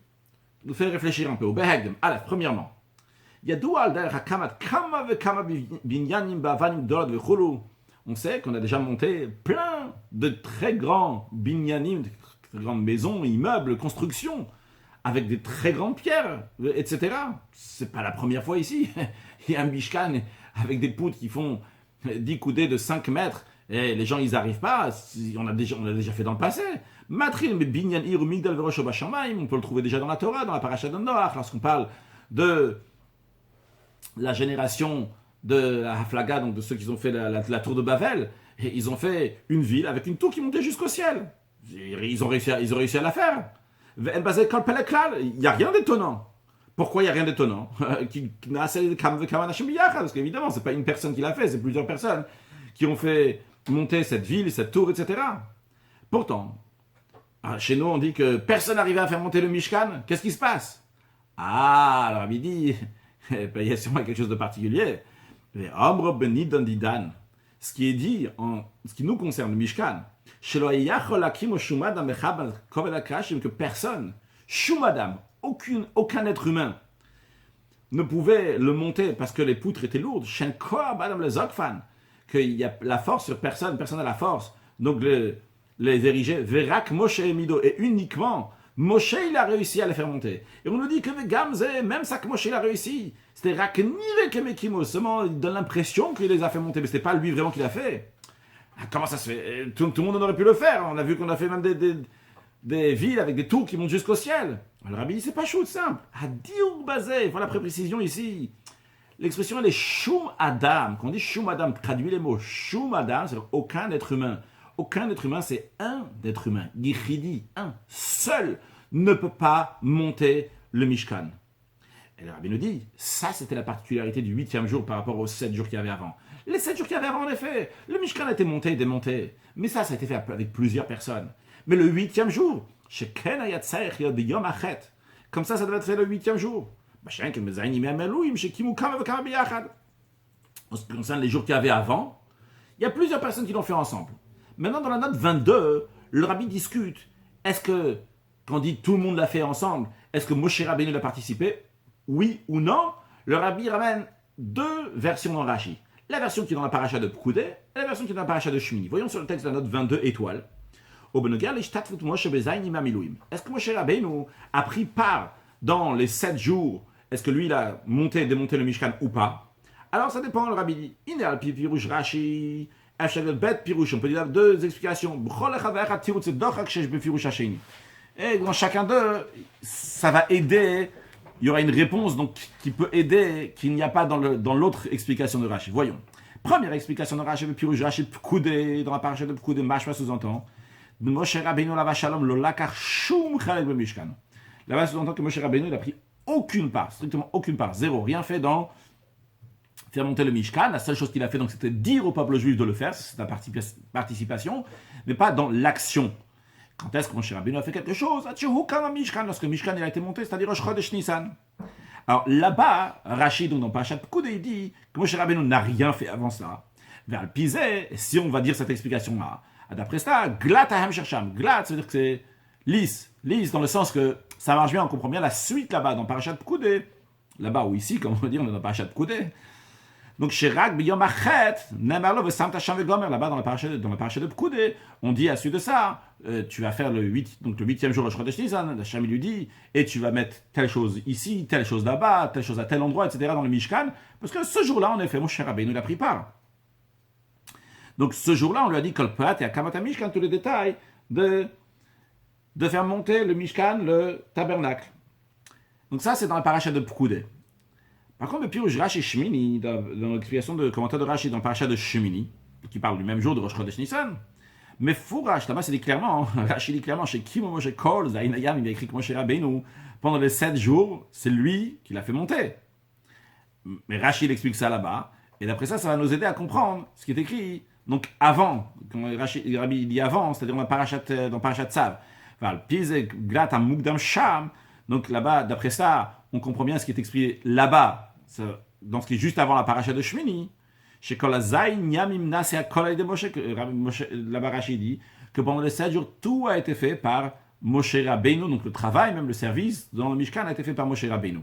nous fait réfléchir un peu au Behegdem. Alors, premièrement, on sait qu'on a déjà monté plein de très grands binyanim, de très grandes maisons, immeubles, constructions, avec des très grandes pierres, etc. C'est pas la première fois ici. Il y a un Mishkan avec des poutres qui font 10 coudées de 5 mètres, et les gens, ils n'arrivent pas. On l'a déjà fait dans le passé. Matril, mais binyan ir ou migdal verosh bashamayim, on peut le trouver déjà dans la Torah, dans la paracha de Noach, lorsqu'on parle de la génération de la Haflaga, donc de ceux qui ont fait la tour de Babel, et ils ont fait une ville avec une tour qui montait jusqu'au ciel. Ils ont réussi à la faire. Il n'y a rien d'étonnant. Pourquoi il n'y a rien d'étonnant? Parce qu'évidemment, ce n'est pas une personne qui l'a fait, c'est plusieurs personnes qui ont fait monter cette ville, cette tour, etc. Pourtant, chez nous, on dit que personne n'arrivait à faire monter le Mishkan. Qu'est-ce qui se passe? Ah, alors il dit, il y a sûrement quelque chose de particulier. Ce qui est dit, ce qui nous concerne, le Mishkan, que personne, Shumadam, aucun être humain, ne pouvait le monter parce que les poutres étaient lourdes. Qu'il y a la force sur personne, personne n'a la force. Donc les ériger, Verak Moshe Emido, et uniquement Moshe il a réussi à les faire monter. Et on nous dit que Gamze, même ça que Moshe il a réussi, c'était Raknire Kemekimo, seulement il donne l'impression qu'il les a fait monter, mais c'était pas lui vraiment qui l'a fait. Comment ça se fait? Tout le monde aurait pu le faire, on a vu qu'on a fait même des villes avec des tours qui montent jusqu'au ciel. Le rabbi dit c'est pas chaud, simple. Hadir Bazé, voilà la précision ici. L'expression elle est Shum Adam, quand on dit Shum Adam, traduit les mots Shum Adam, c'est aucun être humain. Aucun être humain, c'est un être humain. Yichidi, un, seul, ne peut pas monter le Mishkan. Et le rabbi nous dit, ça c'était la particularité du 8e jour par rapport aux 7 jours qu'il y avait avant. Les 7 jours qu'il y avait avant, en effet, le Mishkan a été monté et démonté. Mais ça a été fait avec plusieurs personnes. Mais le 8e jour, comme ça devait être fait le 8e jour. En ce qui concerne les jours qu'il y avait avant, il y a plusieurs personnes qui l'ont fait ensemble. Maintenant, dans la note 22, le rabbi discute. Est-ce que, quand on dit tout le monde l'a fait ensemble, est-ce que Moshe Rabbeinu l'a participé? Oui ou non? Le rabbi ramène 2 versions dans Rashi. La version qui est dans la paracha de Pkudé et la version qui est dans la paracha de Shmini. Voyons sur le texte de la note 22 étoiles. Est-ce que Moshe Rabbeinu a pris part dans les 7 jours? Est-ce que lui, il a monté et démonté le Mishkan ou pas? Alors, ça dépend, le rabbi dit. Inéal pirush Rashi. On peut dire 2 explications. Et dans chacun d'eux, ça va aider. Il y aura une réponse donc, qui peut aider, qu'il n'y a pas dans l'autre explication de Rashi. Voyons. Première explication de Rashi, Pirush Rashi, Pkudé, dans la paracha de Pkudé, Mashma sous-entend. Moshe Rabbeinu lava shalom lo lakar shum chalek b'mishkan. Là-bas sous-entend que Moshe Rabbeinu n'a pris aucune part, strictement aucune part, zéro, rien fait dans faire monter le Mishkan. La seule chose qu'il a fait, donc, c'était dire au peuple juif de le faire, c'est la participation, mais pas dans l'action. Quand est-ce que Moshe Rabbeinu a fait quelque chose? Lorsque le Mishkan a été monté, c'est-à-dire Rosh Chodesh Nissan. Alors là-bas, Rachid, donc dans Parashat Pkudé, il dit que Moshe Rabbeinu n'a rien fait avant cela. Vers le Pizé, si on va dire cette explication-là, d'après ça, Glat Ahem Shersham. Glat, ça veut dire que c'est lisse dans le sens que ça marche bien, on comprend bien la suite là-bas, dans Parashat Pkudé. Là-bas ou ici, comme on veut dire, on est dans Parashat Pkudé. Donc, Shirak Biyom Achet, Nemarlo Vesam Tasham Vegomer, là-bas dans la paracha de Pkudé, on dit à la suite de ça, tu vas faire le 8e jour de Chodesh Nisan, Hachem lui dit, et tu vas mettre telle chose ici, telle chose là-bas, telle chose à tel endroit, etc. dans le Mishkan, parce que ce jour-là, en effet, Moshe Rabbeinu il a pris part. Donc, ce jour-là, on lui a dit, Kolpat et Akamata Mishkan, tous les détails de faire monter le Mishkan, le tabernacle. Donc, ça, c'est dans la paracha de Pkudé. Par contre, le Pirush Rashi Shmini, dans l'explication de commentaire de Rashi dans le paracha de Shemini, qui parle du même jour de Rosh Chodesh Nissan, Mais Fourash, là-bas, c'est dit clairement, Rachid dit clairement, chez Kimo Moshe Kol, Zainayam, il a écrit que Moshe Rabbeinu, pendant les 7 jours, c'est lui qui l'a fait monter. Mais Rachid explique ça là-bas, et d'après ça, ça va nous aider à comprendre ce qui est écrit. Donc, avant, quand Rabbi dit avant, c'est-à-dire dans Parashat Tzav, donc là-bas, d'après ça, on comprend bien ce qui est expliqué là-bas, dans ce qui est juste avant la Parashat de Shmini. Chez Kolazaï, Nyamim Nasea Kolay de Moshe, là-bas Rachid dit que pendant les 7 jours, tout a été fait par Moshe Rabbeinu, donc le travail, même le service dans le Mishkan a été fait par Moshe Rabbeinu.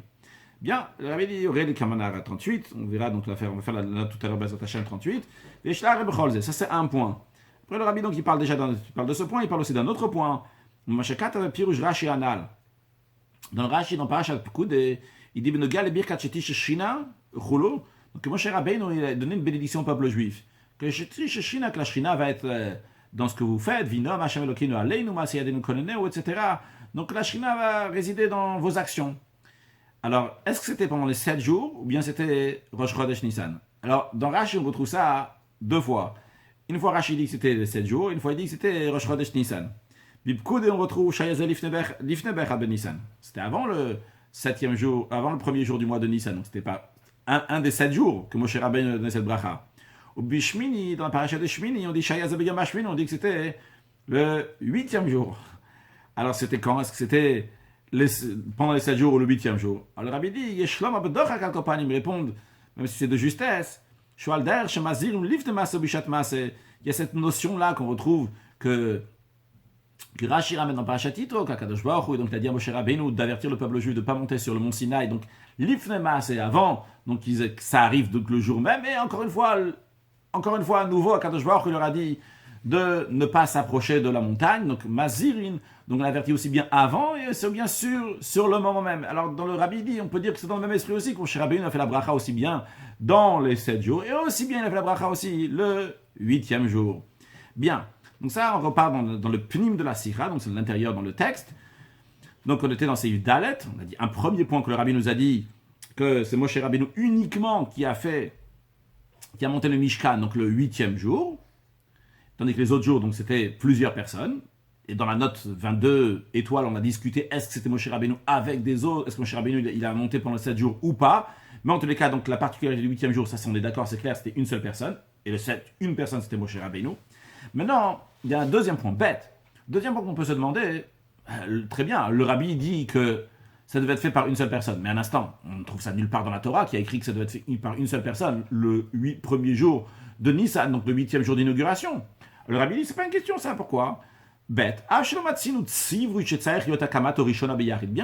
Bien, le Rabbi dit, Aurel Kamanar 38, on verra, donc on va faire la note tout à l'heure, Bezat Hashem 38, et Shlar et Becholze, ça c'est un point. Après le Rabbi, donc il parle déjà de ce point, il parle aussi d'un autre point. Mashakat Pirush Rashi Anal. Dans le Rashi, dans Parashat Pekoud, il dit, Benogal et Birkat Shetish Shina, Chulo, donc Moshe Rabbeinu il a donné une bénédiction au peuple juif. Que la Shina va être dans ce que vous faites, Vinom, Hashem Elokeinu Aleinu, Masiyadenu Koneneu, etc. Donc la Shina va résider dans vos actions. Alors, est-ce que c'était pendant les 7 jours ou bien c'était Rosh Chodesh Nissan? Alors, dans Rashi, on retrouve ça 2 fois. Une fois, Rashi dit que c'était les 7 jours, une fois, il dit que c'était Rosh Chodesh Nissan. Bibkoud, on retrouve Shayazel Lifnebech Abben Nissan. C'était avant le 7e jour, avant le premier jour du mois de Nissan. Donc, c'était pas un des 7 jours que Moshe Rabbeinu a donné cette bracha. Au Bishmini, dans la paracha de Shmini, on dit Shayazel B'Yom HaShmini, on dit que c'était le 8e jour. Alors, c'était quand? Est-ce que c'était pendant les 7 jours ou le 8e jour? Alors, le Rabbi dit, Yeshlom Abedorach HaKalkopan, ils me répondent, même si c'est de justesse, Shualder, Shemazir, Lifte Masse, Bishat Masse. Il y a cette notion-là qu'on retrouve que Rashi ramène dans Parashat Yitro, qu'Akadosh Baruch Hu, donc il a dit à Moshe Rabbeinu d'avertir le peuple juif de ne pas monter sur le mont Sinaï, donc Lifne Masse avant, donc ça arrive donc le jour même, et encore une fois à nouveau, Akadosh Baruch Hu leur a dit de ne pas s'approcher de la montagne, donc Mazirin, donc on avertit aussi bien avant et c'est bien sûr sur le moment même. Alors dans le Rabbi dit, on peut dire que c'est dans le même esprit aussi que Moshe Rabbeinu a fait la bracha aussi bien dans les 7 jours et aussi bien il a fait la bracha aussi le 8e jour. Bien, donc ça on repart dans le pnim de la Sikha, donc c'est l'intérieur dans le texte. Donc on était dans Seif Dalet, on a dit un premier point que le Rabbi nous a dit que c'est Moshe Rabbeinu uniquement qui a monté le Mishkan, donc le 8e jour. Tandis que les autres jours, donc c'était plusieurs personnes. Et dans la note 22 étoiles, on a discuté est-ce que c'était Moshe Rabbeinu avec des autres, est-ce que Moshe Rabbeinu il a monté pendant 7 jours ou pas. Mais en tous les cas, donc la particularité du 8e jour, ça on est d'accord, c'est clair, c'était une seule personne. Et une personne, c'était Moshe Rabbeinu. Maintenant, il y a un deuxième point bête. Deuxième point qu'on peut se demander, très bien, le Rabbi dit que ça devait être fait par une seule personne. Mais un instant, on trouve ça nulle part dans la Torah qui a écrit que ça devait être fait par une seule personne le 8e jour de Nissan, donc le 8e jour d'inauguration. Le Rabbi dit, c'est pas une question ça, pourquoi? Bête. Bien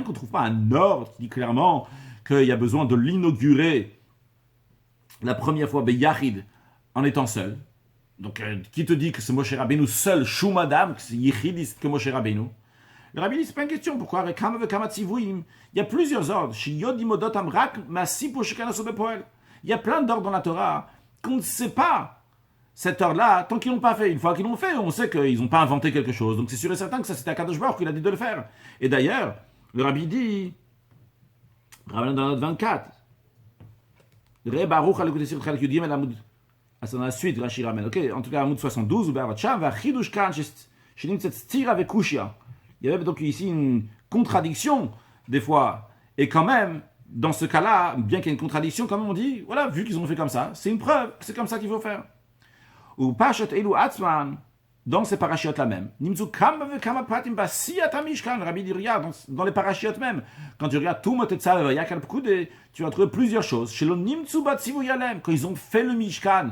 qu'on ne trouve pas un ordre qui dit clairement qu'il y a besoin de l'inaugurer la première fois Beyachid en étant seul. Donc, qui te dit que c'est Moshe Rabbeinu seul, Shumadam, que c'est Yichidiste que Moshe Rabbeinu? Le Rabbi dit, c'est pas une question, pourquoi? Il y a plusieurs ordres. Il y a plein d'ordres dans la Torah qu'on ne sait pas. Cette ordre-là, tant qu'ils l'ont pas fait, une fois qu'ils l'ont fait, on sait qu'ils n'ont pas inventé quelque chose. Donc c'est sûr et certain que ça c'était Akadosh Baruch Hu qui a dit de le faire. Et d'ailleurs, le Rabbi dit, dans la note 24, Re Baruch al sur Chalak Yudim el Amud. C'est dans la suite, Rashi ramène. Ok, en tout cas, Amud 72, ou Be'aracham, va Chidush Kan, Shenim Tzet Stira avec Kushia. Il y avait donc ici une contradiction, des fois. Et quand même, dans ce cas-là, bien qu'il y ait une contradiction, quand même on dit, voilà, vu qu'ils ont fait comme ça, c'est une preuve, c'est comme ça qu'il faut faire. Ou Pachat Elu Atzman, dans ces parachiotes là même. Nimzu Kama Vekama Pratim Basiyat Amishkan. Rabbi dit, regarde, dans les parachiotes même, quand tu regardes tout Motetzav Yakal Pkude, tu vas trouver plusieurs choses. Chez le Nimzu Batsivu Yalem, quand ils ont fait le Mishkan,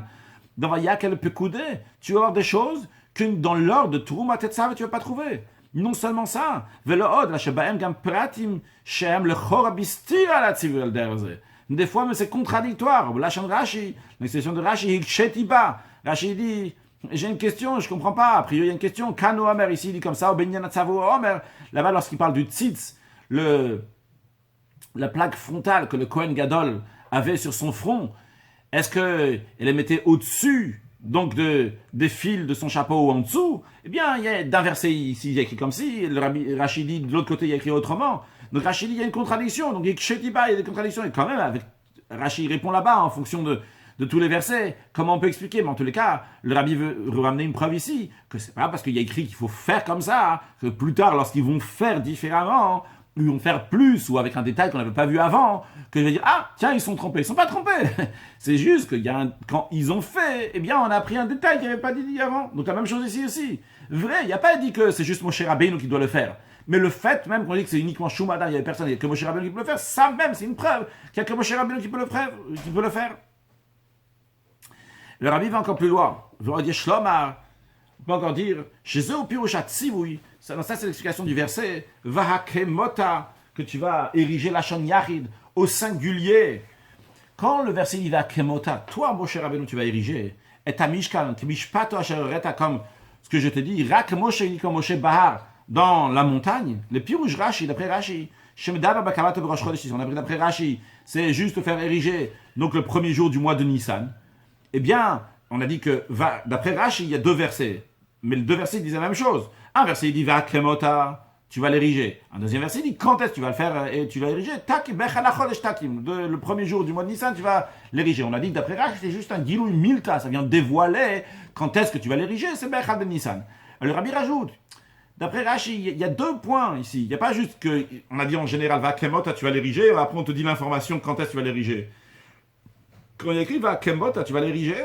dans Yakal Pkude, tu vas avoir des choses que dans l'ordre de Truma Tetzav tu ne vas pas trouver. Non seulement ça, Velood, la Shebaem Gam Pratim, Shem, le Chorabistira la Tzivu Derze. Des fois, mais c'est contradictoire. Lachon Rashi, l'expression de Rashi, Hikshetiba. Rashi dit, j'ai une question, je ne comprends pas. A priori, il y a une question. Kano Omer, ici, il dit comme ça, Benyanatzavu Omer. Là-bas, lorsqu'il parle du tzitz, la plaque frontale que le Kohen Gadol avait sur son front, est-ce qu'elle les mettait au-dessus, donc des fils de son chapeau ou en dessous? Eh bien, il y a d'un verset ici, il y a écrit comme si, le Rashi dit, de l'autre côté, il y a écrit autrement. Donc Rashi dit, il y a une contradiction. Donc, il y a des contradictions. Et quand même, Rashi répond là-bas en fonction de de tous les versets. Comment on peut expliquer? Mais en tous les cas, le rabbi veut ramener une preuve ici, que c'est pas parce qu'il y a écrit qu'il faut faire comme ça, que plus tard, lorsqu'ils vont faire différemment, ils vont faire plus ou avec un détail qu'on n'avait pas vu avant, que je vais dire, ah, tiens, ils sont trompés. Ils sont pas trompés. C'est juste qu'il y a quand ils ont fait, eh bien, on a pris un détail qu'il n'y avait pas dit avant. Donc la même chose ici aussi. Vrai, il n'y a pas dit que c'est juste Moshe Rabbeinu qui doit le faire. Mais le fait même qu'on dit que c'est uniquement Shumada, il n'y avait personne, il n'y a que Moshe Rabbeinu qui peut le faire, ça même, c'est une preuve qu'il n'y a que Moshe Rabbeinu qui peut le faire. Le rabbi va encore plus loin. Il va dire Shlomar. On peut encore dire chez eux au Pirushat Tzivui. Ça, c'est l'explication du verset. Vahakemota, que tu vas ériger la Shon Yachid au singulier. Quand le verset dit Vahakemota, toi, Moshe Rabbeinu, tu vas ériger. Et ta Mishkan, qui Mishpato Ashereta, comme ce que je te dis, Rak Moshe, comme Moshe Bahar, dans la montagne. Le Pirush Rashi, d'après Rashi. Shemedaba Bakamato B'Rosh Chodesh, on a pris d'après Rashi. C'est juste faire ériger, donc le premier jour du mois de Nissan. Eh bien, on a dit que, d'après Rashi, il y a deux versets. Mais les deux versets disent la même chose. Un verset, il dit, va kremota, tu vas l'ériger. Un deuxième verset, il dit, quand est-ce que tu vas le faire et tu vas l'ériger? Tak, bechalachodesh takim. Le premier jour du mois de Nissan, tu vas l'ériger. On a dit que d'après Rashi, c'est juste un gilou milta. Ça vient dévoiler quand est-ce que tu vas l'ériger. C'est bechal de Nissan. Le rabbi rajoute, d'après Rashi, il y a deux points ici. Il n'y a pas juste que, on a dit en général, va kremota, tu vas l'ériger. Après, on te dit l'information quand est-ce que tu vas l'ériger. Quand il y a écrit va kemota, tu vas l'ériger.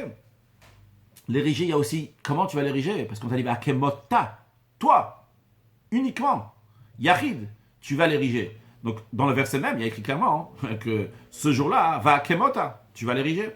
L'ériger, il y a aussi comment tu vas l'ériger. Parce qu'on t'a dit va kemota, toi, uniquement, Yachid, tu vas l'ériger. Donc, dans le verset même, il y a écrit clairement que ce jour-là, va kemota, tu vas l'ériger.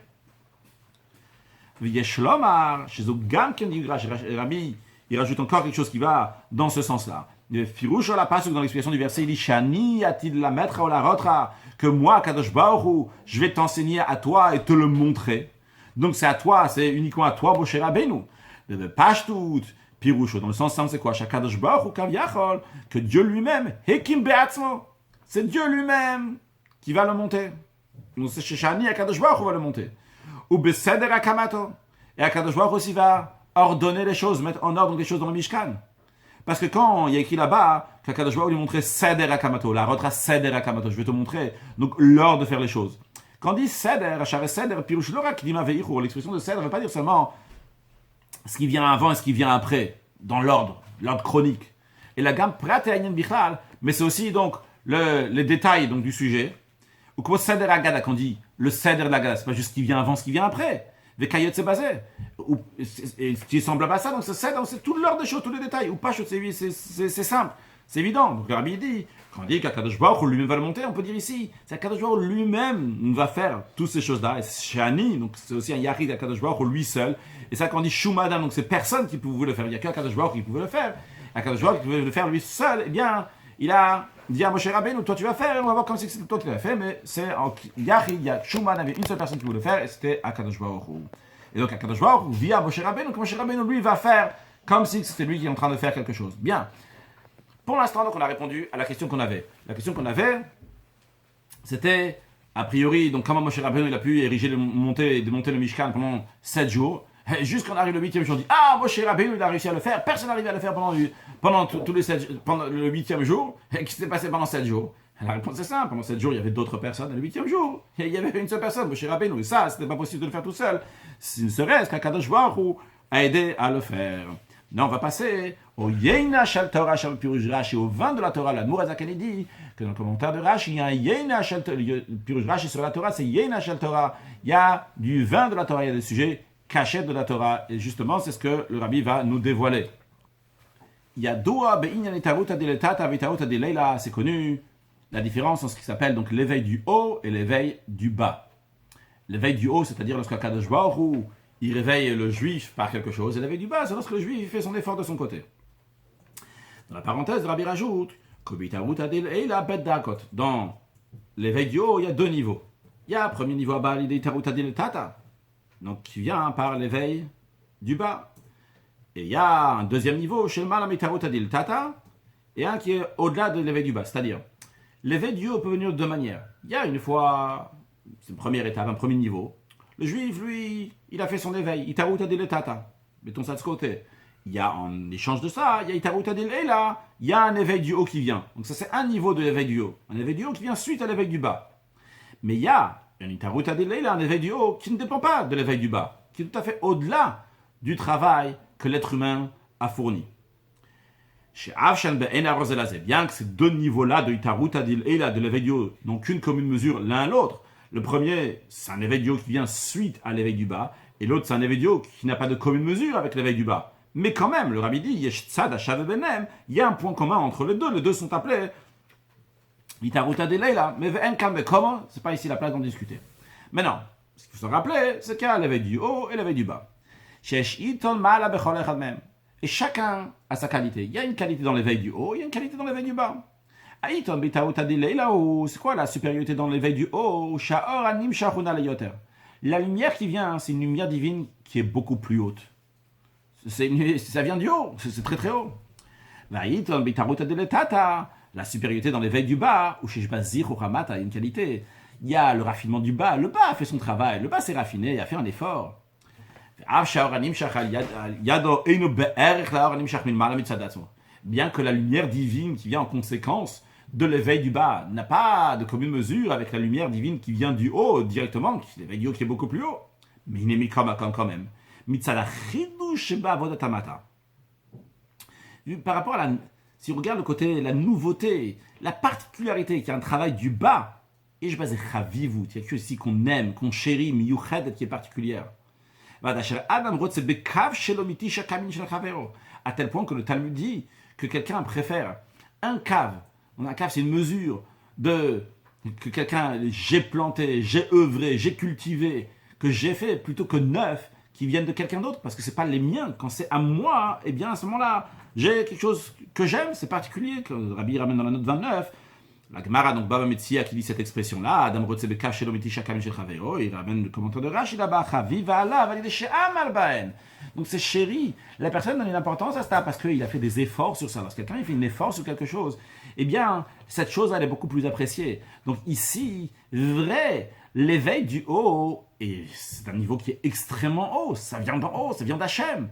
V'yeshlomar, chez Ogam Kendigra, Rabbi, il rajoute encore quelque chose qui va dans ce sens-là. Le Firouche la passe dans l'explication du verset, il dit Shani a-t-il la mettre ou la rotra, que moi, Kadosh Baruch Hu, je vais t'enseigner à toi et te le montrer. Donc c'est à toi, c'est uniquement à toi, Moshe Rabbeinu. Le Pashtut, Piroucho, dans le sens c'est quoi? Shakadosh Baruch Hu Kavyachol, que Dieu lui-même, Hekim Be'atzmo, c'est Dieu lui-même qui va le monter. Donc c'est Shani, Akadosh Baruch Hu va le monter. Ou Beseder Akamato, et Akadosh Baruch Hu aussi va ordonner les choses, mettre en ordre les choses dans le Mishkan. Parce que quand il y a écrit là-bas, qu'Akadosh Baruch Hu lui montrait Seder Akamato, la retra Seder Akamato, je vais te montrer, donc l'ordre de faire les choses. Quand on dit Seder, Achare Seder, Pirush Lora, qui dit Maveichur, l'expression de Seder ne veut pas dire seulement ce qui vient avant et ce qui vient après, dans l'ordre chronique. Et la gamme Prat et Aïnen Bichlal, mais c'est aussi donc les détails donc, du sujet. Ou comme Seder Agada, quand on dit le Seder de l'Agada, c'est pas juste ce qui vient avant, ce qui vient après. Vekayot c'est basé. Et ce qui est semblable à ça, donc c'est Seder, c'est tout l'ordre des choses, tous les détails. Ou pas, c'est simple, c'est évident. Donc le Rabbi dit, quand on dit qu'Akadosh Baruch Hu lui-même va le monter, on peut dire ici, c'est Akadosh Baruch Hu lui-même va faire toutes ces choses-là. Et c'est Shani, donc c'est aussi un Yachid Akadosh Baruch Hu lui seul. Et ça, quand on dit Shumada, donc c'est personne qui pouvait le faire. Il n'y a qu'Akadosh Baruch Hu qui pouvait le faire. Akadosh Baruch Hu qui pouvait le faire lui seul. Eh bien, il a dit à Moshe Rabbeinu, toi tu vas faire, et on va voir comme c'est toi qui l'as fait, mais c'est en Yachid, Shumada avait une seule personne qui voulait le faire, et c'était Akadosh Baruch Hu. Et donc Akadosh Baruch Hu via Moshe Rabbeinu, donc Moshe Rabbeinu lui va faire comme si c'était lui qui est en train de faire quelque chose. Bien. Pour l'instant, donc, on a répondu à la question qu'on avait. La question qu'on avait, c'était, a priori, donc comment Moshe Rabbeinu il a pu ériger, démonter le Mishkan pendant 7 jours. Et juste quand on arrive le 8e jour, on dit, ah, Moshe Rabbeinu il a réussi à le faire. Personne n'arrivait à le faire pendant le 8e jour. Et qu'est-ce qui s'est passé pendant 7 jours? La réponse est simple. Pendant 7 jours, il y avait d'autres personnes. Et le 8e jour, il y avait une seule personne, Moshe Rabbeinu. Et ça, c'était pas possible de le faire tout seul. Ne serait-ce qu'Akadosh Baruch Hu a aidé à le faire. Non, on va passer au Yeina Shel Torah Shel Pirush Rashi, au vin de la Torah. L'Admour Azaken dit que dans le commentaire de Rashi, il y a un Yeina Shel Torah. Pirush Rashi sur la Torah, c'est Yeina Shel Torah. Il y a du vin de la Torah, il y a des sujets cachés de la Torah. Et justement, c'est ce que le Rabbi va nous dévoiler. Il y a Doa Be'inyan Itaruta Diletata Vitaruta Dileila, c'est connu. La différence en ce qui s'appelle donc l'éveil du haut et l'éveil du bas. L'éveil du haut, c'est-à-dire lorsque Kadosh Baruch Hu il réveille le juif par quelque chose, et l'éveil du bas, c'est lorsque le juif fait son effort de son côté. Dans la parenthèse, Rabbi rajoute, dans l'éveil du haut, il y a deux niveaux. Il y a un premier niveau à bas, donc qui vient par l'éveil du bas. Et il y a un deuxième niveau, et un qui est au-delà de l'éveil du bas. C'est-à-dire, l'éveil du haut peut venir de deux manières. Il y a une fois, c'est une première étape, un premier niveau. Le juif, lui, il a fait son éveil. Itaruta diletata. Mettons ça de ce côté. Il y a, en échange de ça, il y a Itaruta dilela. Il y a un éveil du haut qui vient. Donc ça, c'est un niveau de l'éveil du haut. Un éveil du haut qui vient suite à l'éveil du bas. Mais il y a un Itaruta de Leila, un éveil du haut, qui ne dépend pas de l'éveil du bas, qui est tout à fait au-delà du travail que l'être humain a fourni. Bien que ces deux niveaux-là de Itaruta de Leila, de l'éveil du haut, n'ont qu'une commune mesure l'un à l'autre. Le premier, c'est un éveil du haut qui vient suite à l'éveil du bas, et l'autre, c'est un éveil du haut qui n'a pas de commune mesure avec l'éveil du bas. Mais quand même, le Rabbi dit, il y a un point commun entre les deux sont appelés Itaruta de Leila, mais comment, c'est pas ici la place d'en discuter. Maintenant, ce qu'il faut se rappeler, c'est qu'il y a l'éveil du haut et l'éveil du bas. Et chacun a sa qualité. Il y a une qualité dans l'éveil du haut, il y a une qualité dans l'éveil du bas. C'est quoi la supériorité dans l'éveil du haut? La lumière qui vient, c'est une lumière divine qui est beaucoup plus haute. Ça vient du haut, c'est très très haut. La supériorité dans l'éveil du bas, où chez Bazir ou Ramata, il y a une qualité. Il y a le raffinement du bas. Le bas a fait son travail. Le bas s'est raffiné, il a fait un effort. Bien que la lumière divine qui vient en conséquence de l'éveil du bas n'a pas de commune mesure avec la lumière divine qui vient du haut directement, l'éveil du haut qui est beaucoup plus haut. Mais il est mis comme quand même. Par rapport à si on regarde le côté, la nouveauté, la particularité, qui est un travail du bas, et je base Chavivu, il y a quelque chose ici qu'on aime, qu'on chérit, miyuched, qui est particulière. À tel point que le Talmud dit que quelqu'un préfère un cave. Un cave, c'est une mesure de que quelqu'un, j'ai planté, j'ai œuvré, j'ai cultivé, que j'ai fait, plutôt que 9 qui viennent de quelqu'un d'autre, parce que c'est pas les miens. Quand c'est à moi, eh bien à ce moment-là, j'ai quelque chose que j'aime, c'est particulier, que le Rabbi ramène dans la note 29. La Gemara, donc Baba Metzia, qui dit cette expression-là, Adam Rotsebeka Shelomiti Shakam Shechavero, il ramène le commentaire de Rashi là-bas, Chaviva Allah, validé chez Amal Baen. Donc c'est chéri. La personne donne une importance à ça parce qu'il a fait des efforts sur ça. Lorsque quelqu'un il fait un effort sur quelque chose, eh bien, cette chose elle est beaucoup plus appréciée. Donc ici, vrai, l'éveil du haut, et c'est un niveau qui est extrêmement haut, ça vient d'en haut, ça vient d'Hachem.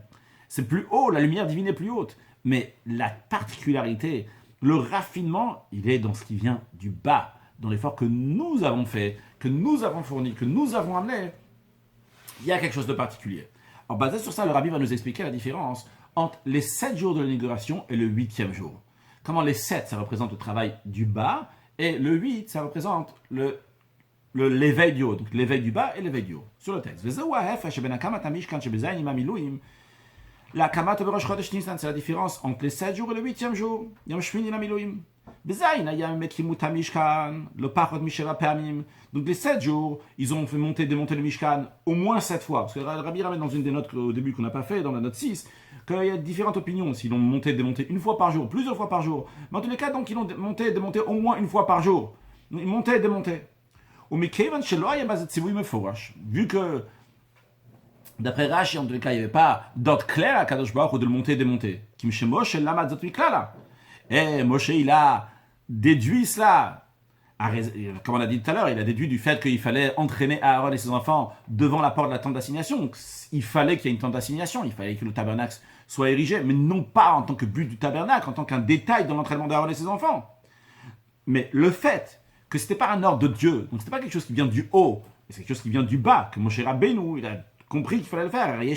C'est plus haut, la lumière divine est plus haute. Mais la particularité, le raffinement, il est dans ce qui vient du bas, dans l'effort que nous avons fait, que nous avons fourni, que nous avons amené. Il y a quelque chose de particulier. Alors, basé sur ça, le Rabbi va nous expliquer la différence entre les 7 jours de l'inauguration et le 8e jour. Comment les 7, ça représente le travail du bas, et le 8, ça représente l'éveil du haut. Donc l'éveil du bas et l'éveil du haut. Sur le texte. La Kamat Berosh Chodesh Nisan, c'est la différence entre les 7 jours et le 8e jour. Yom Shmini la Miloim. Bezayin Ayam Mekimut HaMishkan, le Pachot Misheva Pamim. Donc les 7 jours, ils ont fait monter, démonter le Mishkan au moins 7 fois. Parce que le Rabbi ramène dans une des notes au début qu'on n'a pas fait, dans la note 6, qu'il y a différentes opinions. S'ils l'ont monté, démonté une fois par jour, plusieurs fois par jour. Mais en tous les cas, donc, ils l'ont monté, démonté au moins une fois par jour. Ils montaient, démonté. Vu que d'après Rashi, en tous les cas, il n'y avait pas d'ordre clair à Kadosh Baruch Hu de le monter et démonter. Et Moshe, il a déduit cela. Comme on a dit tout à l'heure, il a déduit du fait qu'il fallait entraîner Aaron et ses enfants devant la porte de la tente d'assignation. Donc, il fallait qu'il y ait une tente d'assignation, il fallait que le tabernacle soit érigé, mais non pas en tant que but du tabernacle, en tant qu'un détail dans l'entraînement d'Aaron et ses enfants. Mais le fait que ce n'était pas un ordre de Dieu, donc ce n'était pas quelque chose qui vient du haut, mais c'est quelque chose qui vient du bas, que Moshe Rabbeinu, il a compris qu'il fallait le faire. Il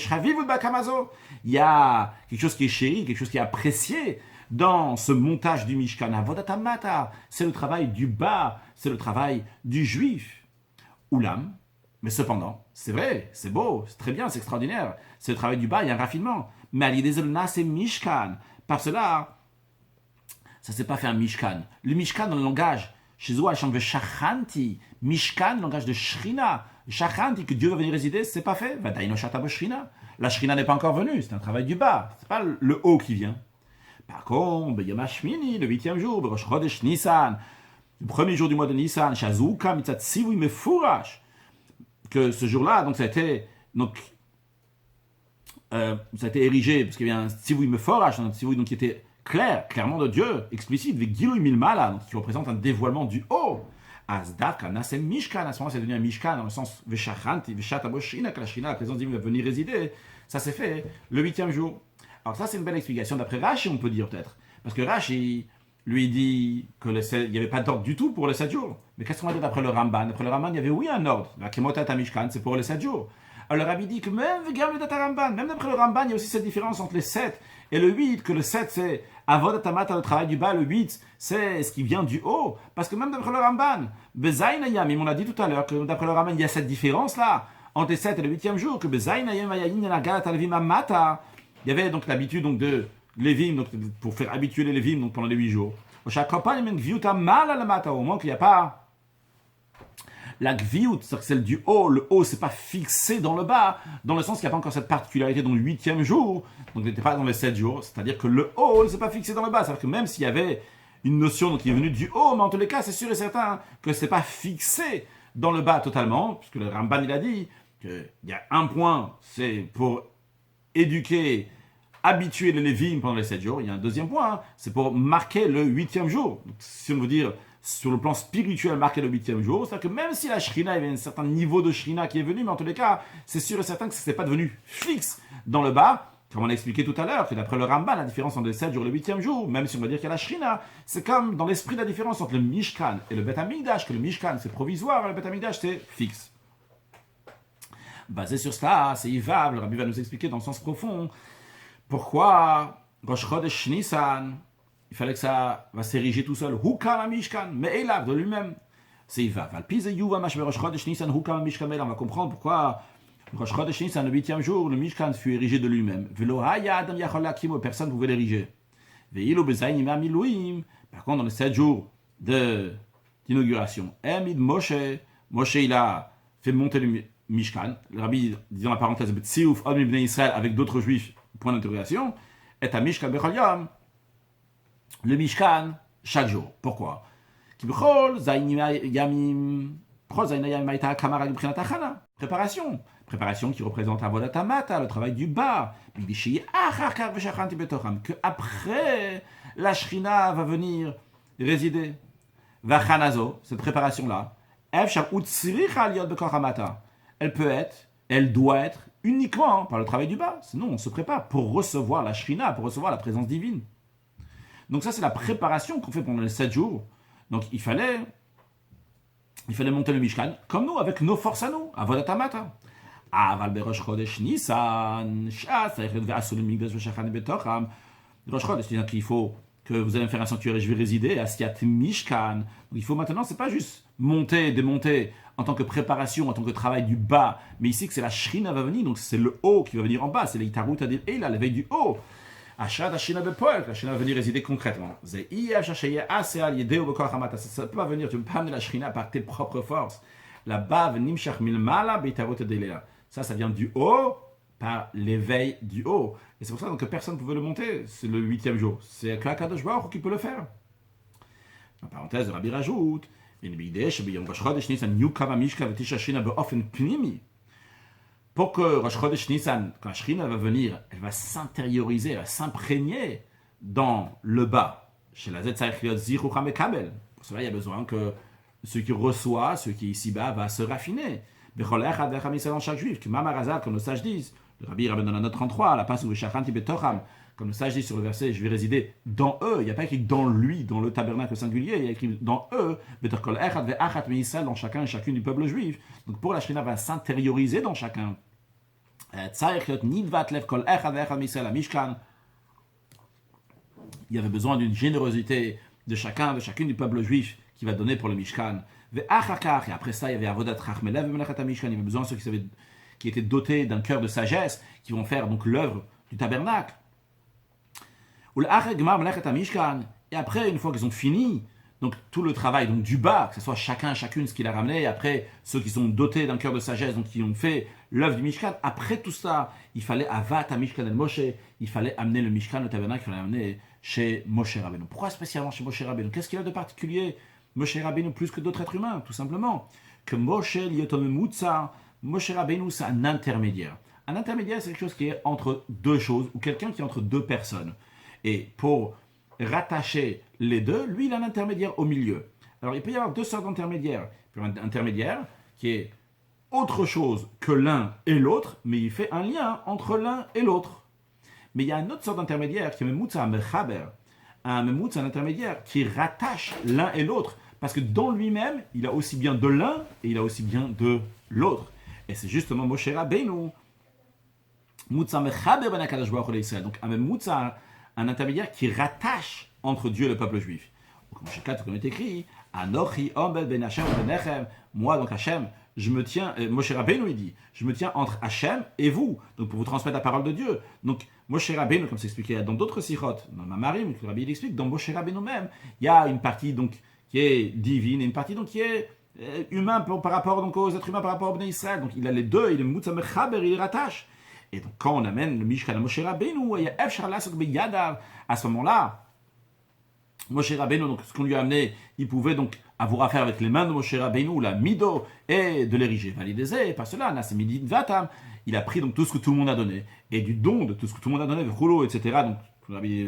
y a quelque chose qui est chéri, quelque chose qui est apprécié dans ce montage du Mishkan. Avodatamata, c'est le travail du bas, c'est le travail du juif. Oulam, mais cependant, c'est vrai, c'est beau, c'est très bien, c'est extraordinaire. C'est le travail du bas, il y a un raffinement. Mais à l'idée de c'est Mishkan. Par cela, ça ne s'est pas fait un Mishkan. Le Mishkan dans le langage, chez eux, Hachem Shachanti, Mishkan, le langage de Shrina. Shachanti, que Dieu va venir résider, c'est pas fait. La Shrina n'est pas encore venue, c'est un travail du bas, c'est pas le haut qui vient. Par contre, Yom HaShmini, le 8e jour, Rosh Chodesh Nissan, le premier jour du mois de Nissan, Shazuka Mitzat Tzivui Mefurash, que ce jour-là, donc ça a été érigé, parce qu'il y avait un Tzivui Mefurash, un Tzivui qui était clairement de Dieu, explicite, avec Gilui Milmala, donc qui représente un dévoilement du haut. Azdavka, Nasem Mishkan, à ce moment-là, c'est devenu un Mishkan, dans le sens Veshachanti, Veshataboshina, que la Shrina, la présence divine va venir résider. Ça s'est fait le 8e jour. Alors ça, c'est une belle explication. D'après Rashi, on peut dire peut-être. Parce que Rashi, lui dit qu'il n'y avait pas d'ordre du tout pour les 7 jours. Mais qu'est-ce qu'on va dire d'après le Ramban? D'après le Ramban, il y avait oui un ordre. La Kemotat Mishkan, c'est pour les 7 jours. Alors le Rabbi dit que même d'après le Ramban, il y a aussi cette différence entre les 7 et le 8, que le 7 c'est Avodat Hamata, le travail du bas, le 8 c'est ce qui vient du haut. Parce que même d'après le Ramban, Bezayin Ayamim, on a dit tout à l'heure que d'après le Ramban, il y a cette différence-là entre les 7 et le 8e jour, que Bezayin Ayamim Ayayin Nagat Alvim Amata. Il y avait donc l'habitude donc, de Lévim, donc pour faire habituer les Lévim donc, pendant les 8 jours. Au moins qu'il n'y a pas la gviout, c'est-à-dire celle du haut. Le haut, c'est pas fixé dans le bas, dans le sens qu'il n'y a pas encore cette particularité dans le 8e jour, donc il n'était pas dans les 7 jours. C'est-à-dire que le haut ne s'est pas fixé dans le bas. C'est-à-dire que même s'il y avait une notion donc, qui est venue du haut, mais en tous les cas, c'est sûr et certain que ce n'est pas fixé dans le bas totalement, puisque le Ramban il a dit qu'il y a un point, c'est pour éduquer, habituer les Lévim pendant les 7 jours. Il y a un deuxième point, hein, c'est pour marquer le 8e jour. Donc, si on veut dire sur le plan spirituel, marquer le 8e jour, c'est-à-dire que même si la Shrina, il y avait un certain niveau de Shrina qui est venu, mais en tous les cas, c'est sûr et certain que ce n'est pas devenu fixe dans le bas, comme on a expliqué tout à l'heure, que d'après le Ramban, la différence entre les 7 jours et le 8e jour, même si on va dire qu'il y a la Shrina, c'est comme dans l'esprit de la différence entre le Mishkan et le Bet HaMikdash, que le Mishkan c'est provisoire et le Bet HaMikdash c'est fixe. Basé sur cela, c'est Ivav, le Rabbi va nous expliquer dans le sens profond pourquoi Rosh Chodesh Nissan, il fallait que ça va s'ériger tout seul. Hukam Mishkan, mais Elav de lui-même. C'est Ivav. Alpize Yuva Mashbe Rosh Chodesh Nissan, Hukam Mishkan, mais là on va comprendre pourquoi Rosh Chodesh Nissan, le 8e jour, le Mishkan fut érigé de lui-même. Velo Haya Adam Yachol Lakim, personne ne pouvait l'ériger. Veilo Bezayin Imam Iluim, par contre dans les 7 jours d'inauguration, Emid Moshe, Moshe il a fait monter le Mishkan, le Rabbi dit dans la parenthèse, Tziouf Od Mibnei Israël avec d'autres juifs, point d'interrogation, et à Mishkan Bechol Yom, le Mishkan chaque jour. Pourquoi? Préparation. Préparation qui représente Avodat Hamata, le travail du bas. Que après, la Shrina va venir résider. Vachanazo, cette préparation-là, elle peut être, elle doit être uniquement par le travail du bas. Sinon, on se prépare pour recevoir la Shrina, pour recevoir la présence divine. Donc ça, c'est la préparation qu'on fait pendant les 7 jours. Donc il fallait monter le Mishkan, comme nous, avec nos forces à nous, Avodat Hamata. Aval berosh chodesh Nisan, Rosh Chodesh, c'est-à-dire qu'il faut que vous allez me faire un sanctuaire et je vais résider à Siat Mishkan. Donc il faut maintenant, c'est pas juste monter, démonter en tant que préparation, en tant que travail du bas, mais ici que c'est la Shrina va venir, donc c'est le haut qui va venir en bas, c'est l'Itarut Adil Eila, l'éveil du haut. Achat Ashina Bepoel, la Shrina va venir résider concrètement. Ça ne peut pas venir, tu ne peux pas amener la Shrina par tes propres forces. Là-bas, Nimshach Milmala, Beitarut Adelea. Ça vient du haut par l'éveil du haut. Et c'est pour ça donc, que personne ne pouvait le monter. C'est le 8e jour. C'est Kadosh Baruch qui peut le faire. En parenthèse, le Rabbi rajoute pour que Rosh Chodesh Nissan, quand la Shrina va venir, elle va s'intérioriser, elle va s'imprégner dans le bas. Chez la Zetzayach Zichucha Mekabel. Pour cela, il y a besoin que ce qui reçoit, ce qui est ici-bas, va se raffiner. Dans chaque juif, que Mamarazal, comme le sage disent, le Rabbi ramène dans la note 33, la passe où Shachanti Betocham, comme le sage dit sur le verset, je vais résider dans eux. Il n'y a pas écrit dans lui, dans le tabernacle singulier, il y a écrit dans eux, dans chacun et chacune du peuple juif. Donc pour la Shrina va s'intérioriser dans chacun. Il y avait besoin d'une générosité de chacun, de chacune du peuple juif qui va donner pour le Mishkan. Et après ça, il y avait Avodat Rachmelev Mishkan. Il y avait besoin de ceux qui étaient dotés d'un cœur de sagesse, qui vont faire donc l'œuvre du tabernacle. Et après, une fois qu'ils ont fini, donc tout le travail donc du bas, que ce soit chacune ce qu'il a ramené, et après ceux qui sont dotés d'un cœur de sagesse, donc qui ont fait l'œuvre du Mishkan, après tout ça, il fallait Avat Mishkan el Moshe, il fallait amener le Mishkan, le tabernacle, il fallait amener chez Moshe Rabbeinu. Pourquoi spécialement chez Moshe Rabbeinu? Qu'est-ce qu'il y a de particulier Moshe Rabbeinu plus que d'autres êtres humains? Tout simplement que Moshe Liotomemutsa, Moshe Rabbeinu c'est un intermédiaire. Un intermédiaire, c'est quelque chose qui est entre deux choses, ou quelqu'un qui est entre deux personnes. Et pour rattacher les deux, lui, il a un intermédiaire au milieu. Alors, il peut y avoir deux sortes d'intermédiaires. Il peut y avoir un intermédiaire qui est autre chose que l'un et l'autre, mais il fait un lien entre l'un et l'autre. Mais il y a une autre sorte d'intermédiaire qui est Mutsa Mechaber. un Memoutz, un intermédiaire, qui rattache l'un et l'autre. Parce que dans lui-même, il a aussi bien de l'un et il a aussi bien de l'autre. Et c'est justement Moshe Rabbeinu, Moutza Mechaber ben HaKadosh Baruch Hu l'Israël. Donc un Memoutza, un intermédiaire qui rattache entre Dieu et le peuple juif. Donc Moshe 4, comme il est écrit, Anochi Omed ben Hashem benechem. Moi, donc Hashem, je me tiens, Moshe Rabbeinu il dit, je me tiens entre Hashem et vous, donc pour vous transmettre la parole de Dieu. Donc Moshe Rabbeinu, comme c'est expliqué dans d'autres sirotes, dans le Mamarim, que le Rabbi il explique, dans Moshe Rabbeinu même, il y a une partie donc qui est divine et une partie donc qui est humain par rapport donc aux êtres humains par rapport au Bnei Israël. Donc il a les deux, il est Moutza Mechaber, il les rattache. Et donc quand on amène le Mishkan à Moshe Rabbeinu, il y a Efshar Lasok Beyadav. À ce moment-là, Moshe Rabbeinu, donc ce qu'on lui a amené, il pouvait donc avoir affaire avec les mains de Moshe Rabbeinu, la mido, et de l'ériger. Validé, par cela, Nasemidin Vatam, il a pris donc tout ce que tout le monde a donné, et du don de tout ce que tout le monde a donné, Roulo, etc. Donc,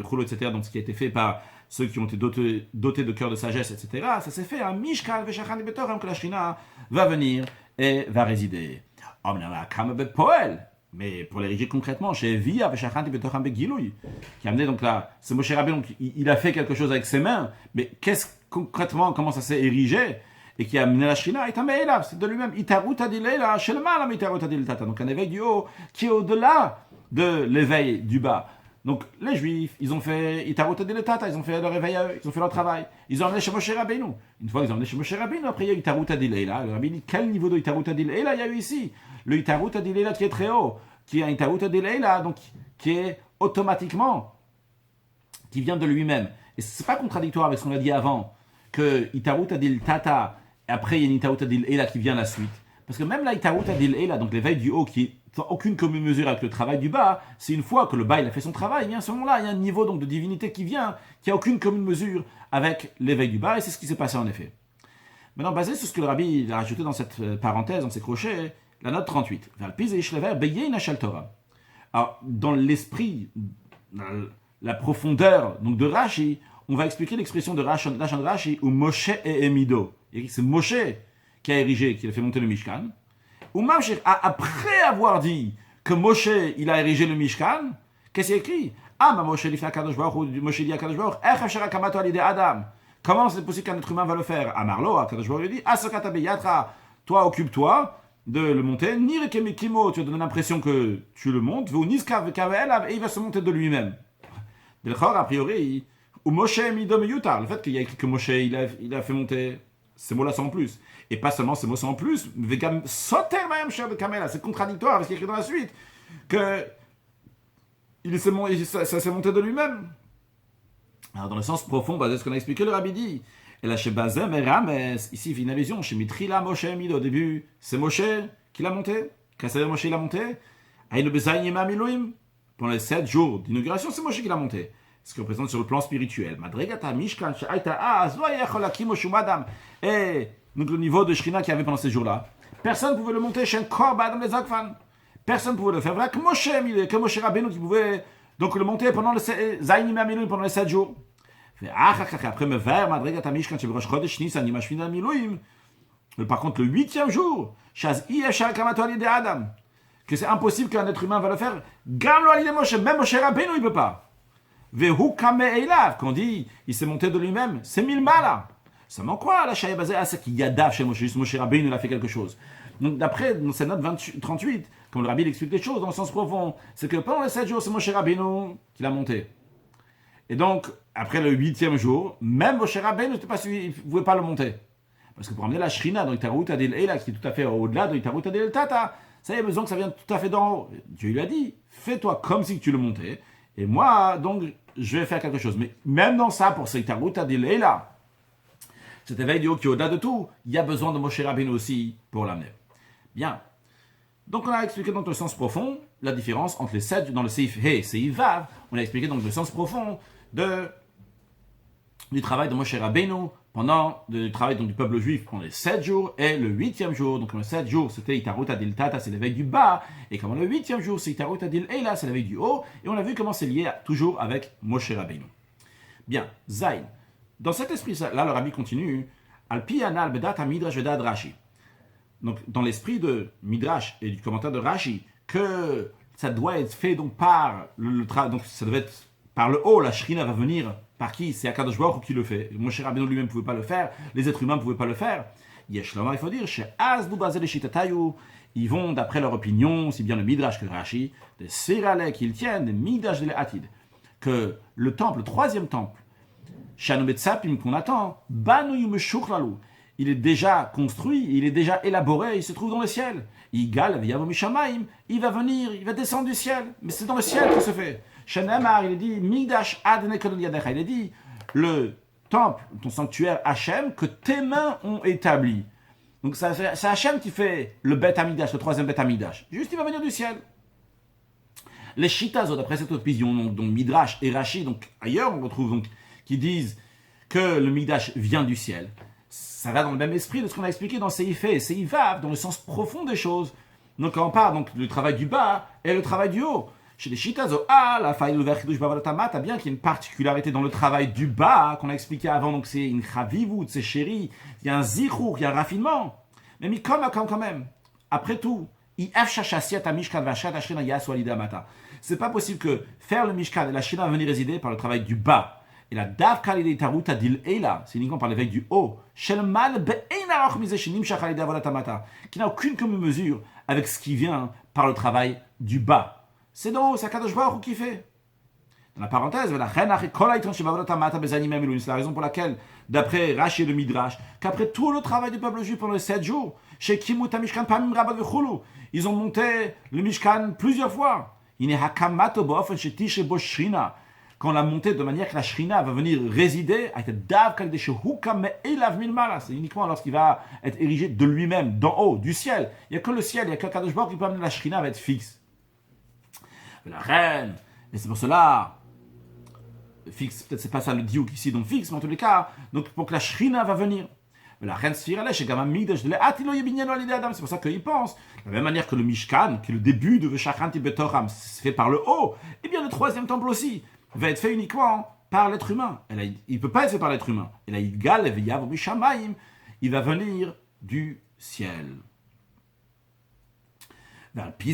Roulo, etc. Donc, ce qui a été fait par ceux qui ont été dotés de cœur de sagesse, etc. Ça s'est fait un Mishkan, Veshachan Betoram, que la Shrina va venir et va résider. Mais pour l'ériger concrètement, chez Via, Veshachan Betoram Begiloui, qui a amené donc là, c'est Moshe Rabbeinu, donc il a fait quelque chose avec ses mains, mais qu'est-ce concrètement, comment ça s'est érigé et qui a amené la Shrina, c'est de lui-même. Donc un éveil du haut qui est au-delà de l'éveil du bas. Donc les Juifs, ils ont fait ils ont fait leur éveil à eux, ils ont fait leur travail. Ils ont emmené chez Moshe Rabbeinu. Une fois qu'ils ont emmené chez Moshe Rabbeinu, après il y a eu Itarut Adileila. Le Rabbi dit quel niveau de Itarut Adileila il y a eu ici? Le Itarut Adileila qui est très haut, qui est un Itarut Adileila, donc qui est automatiquement, qui vient de lui-même. Et c'est pas contradictoire avec ce qu'on a dit avant, que Itarut Adil Tata, et après il y a une Itarut Adil Ela qui vient à la suite. Parce que même la Itarut Adil Ela, donc l'éveil du haut, qui n'a aucune commune mesure avec le travail du bas, c'est une fois que le bas il a fait son travail, bien à ce moment-là, il y a un niveau donc de divinité qui vient, qui n'a aucune commune mesure avec l'éveil du bas, et c'est ce qui s'est passé en effet. Maintenant, basé sur ce que le Rabbi a rajouté dans cette parenthèse, dans ses crochets, la note 38. Alors, dans l'esprit, dans la profondeur donc de Rashi, on va expliquer l'expression de Rashi où Moshe et Emido. C'est Moshe qui a érigé, qui a fait monter le Mishkan. Ou Mamshech, après avoir dit que Moshe, il a érigé le Mishkan, qu'est-ce qu'il y a écrit? Moshe dit à Kadosh Baruch, Adam. Comment c'est possible qu'un être humain va le faire? Amarlo, Kadosh Baruch lui dit, Asokata beyatra, toi occupe-toi de le monter. Nire kemikimo, tu as donné l'impression que tu le montes. Niska vekavel, et il va se monter de lui-même. Belchor, a priori, ou Moshe midom yutar, le fait qu'il y a écrit que Moshe, il a fait monter ces mots-là sans plus. Et pas seulement ces mots sans plus, c'est contradictoire avec ce qui est écrit dans la suite, que ça s'est monté de lui-même. Alors dans le sens profond, basé sur ce qu'on a expliqué, le Rabbi dit, et là chez Bazem et Rames, ici il fait une allusion, chez Mitrila Moshe Mido, au début, c'est Moshe qui l'a monté, Kassaver Moshe il l'a monté, Aïno Bezaïn Yema Miloim, pendant les 7 jours d'inauguration, c'est Moshe qui l'a monté. Ce qui représente sur le plan spirituel. Madregata Mishkan Sha'aita Azwayacholaki Moshumadam. Et donc le niveau de Shrina qu'il y avait pendant ces jours-là, personne ne pouvait le monter chez un corps Badam les Akfan. Personne ne pouvait le faire. Voilà que Moshe Rabbeinu qui pouvait donc le monter pendant les 7 jours. Après me vers Madregata Mishkan Sheberosh Chodesh Nisan Yimashvina Miloim. Par contre, le 8e jour, Shaz Iyeshar Kamato Ali de Adam, que c'est impossible qu'un être humain va le faire. Gamlo Ali de Moshe, même Moshe Rabbeinu il ne peut pas. Vehu kame eilav, qu'on dit, il s'est monté de lui-même, c'est milmala. Ça manque quoi, la shaya basée à ce qu'il y a d'af chez Moshe, juste Moshe Rabbeinu, il a fait quelque chose. Donc d'après, dans cette note 38, comme le Rabbi explique les choses dans le sens profond, c'est que pendant les 7 jours, c'est Moshe Rabbeinu qui l'a monté. Et donc, après le 8e jour, même Moshe Rabbeinu il ne pouvait pas le monter. Parce que pour amener la Shrina dans Itarut Adil Eila, qui est tout à fait au-delà de Itarut Adil Tata, ça y a besoin que ça vienne tout à fait d'en haut. Dieu lui a dit, fais-toi comme si tu le montais. Et moi, donc, je vais faire quelque chose. Mais même dans ça, pour cette Itarut Adil Eila, cet éveil du haut qui est au-delà de tout, il y a besoin de Moshe Rabbeinu aussi pour l'amener. Bien. Donc, on a expliqué dans le sens profond la différence entre les 7, dans le Seif He et Seif Vav, on a expliqué donc le sens profond du travail de Moshe Rabbeinu pendant le travail donc, du peuple juif pendant les 7 jours et le 8e jour. Donc, le 7 jours, c'était Itarut Adil Tata, c'est l'éveil du bas. Et comme le 8e jour, c'est Itarut Adil Eila, c'est l'éveil du haut. Et on a vu comment c'est lié toujours avec Moshe Rabbeinu. Bien, Zayn. Dans cet esprit-là, le Rabbi continue. Al-Pi Anal Bedat HaMidrash Vedad Rashi. Donc, dans l'esprit de Midrash et du commentaire de Rashi, que ça doit être fait donc par le travail, donc ça devait être par le haut, la Shrina va venir Par qui? C'est Akadosh Baruch Hu qui le fait. Moshe Rabbeinu lui-même ne pouvait pas le faire, les êtres humains ne pouvaient pas le faire. Yesh Lomar, il faut dire, chez Azdu Bazel Shitatayu, ils vont d'après leur opinion, aussi bien le Midrash que Rashi, des Sirale qu'ils tiennent, des Midrash de l'Atid, que le temple, le troisième temple, Shanometzapim qu'on attend, Banu Yumeshuchlalu, il est déjà construit, il est déjà élaboré, il se trouve dans le ciel. Igal Viyavomishamaim, il va venir, il va descendre du ciel, mais c'est dans le ciel que se fait. Shanamar, il est dit, Midrash Adne Kodol Yadecha, il est dit, le temple, ton sanctuaire Hachem, que tes mains ont établi. Donc c'est Hachem qui fait le Bet Hamidash, le troisième Bet Hamidash. Juste, il va venir du ciel. Les Shitazot, d'après cette opinion, dont Midrash et Rashi, donc ailleurs on retrouve donc, qui disent que le Midrash vient du ciel. Ça va dans le même esprit de ce qu'on a expliqué dans Seifé et Seivav, dans le sens profond des choses. Donc quand on parle donc, du travail du bas et le travail du haut. Chez les Shitazo, la faille ouverte de Bavalotamata, bien qu'il y ait une particularité dans le travail du bas, qu'on a expliqué avant, donc c'est une chavivut, c'est chéri, il y a un zichour, il y a un raffinement. Mais quand même, après tout, c'est pas possible que faire le Mishkan et la Shina venir résider par le travail du bas. Et la dav kalidei taruta dil eila, c'est uniquement par l'éveil du haut. Shel mal be'eina achmize shenim shachalidei avolatamata, qui n'a aucune commune mesure avec ce qui vient par le travail du bas. C'est d'en haut, c'est Akadosh Baruch Hu qui fait. Dans la parenthèse, c'est la raison pour laquelle, d'après Rashi et le Midrash, qu'après tout le travail du peuple juif pendant les 7 jours, chez Kimut Mishkan Pamim Rabba Vechulu, ils ont monté le Mishkan plusieurs fois. Quand on l'a monté de manière que la Shrina va venir résider, c'est uniquement lorsqu'il va être érigé de lui-même, d'en haut, du ciel. Il n'y a que le ciel, il n'y a que Kadosh Baruch qui peut amener la Shrina va être fixe. La reine, et c'est pour cela, fixe, peut-être c'est pas ça le diouk ici, donc fixe, mais en tous les cas, donc pour que la Shrina va venir. La reine Sphirale, c'est pour ça qu'il pense, de la même manière que le Mishkan, qui est le début de Veshachanti Betoram, c'est fait par le haut, et bien le troisième temple aussi, va être fait uniquement par l'être humain. Il ne peut pas être fait par l'être humain. Et là, il va venir du ciel. D'après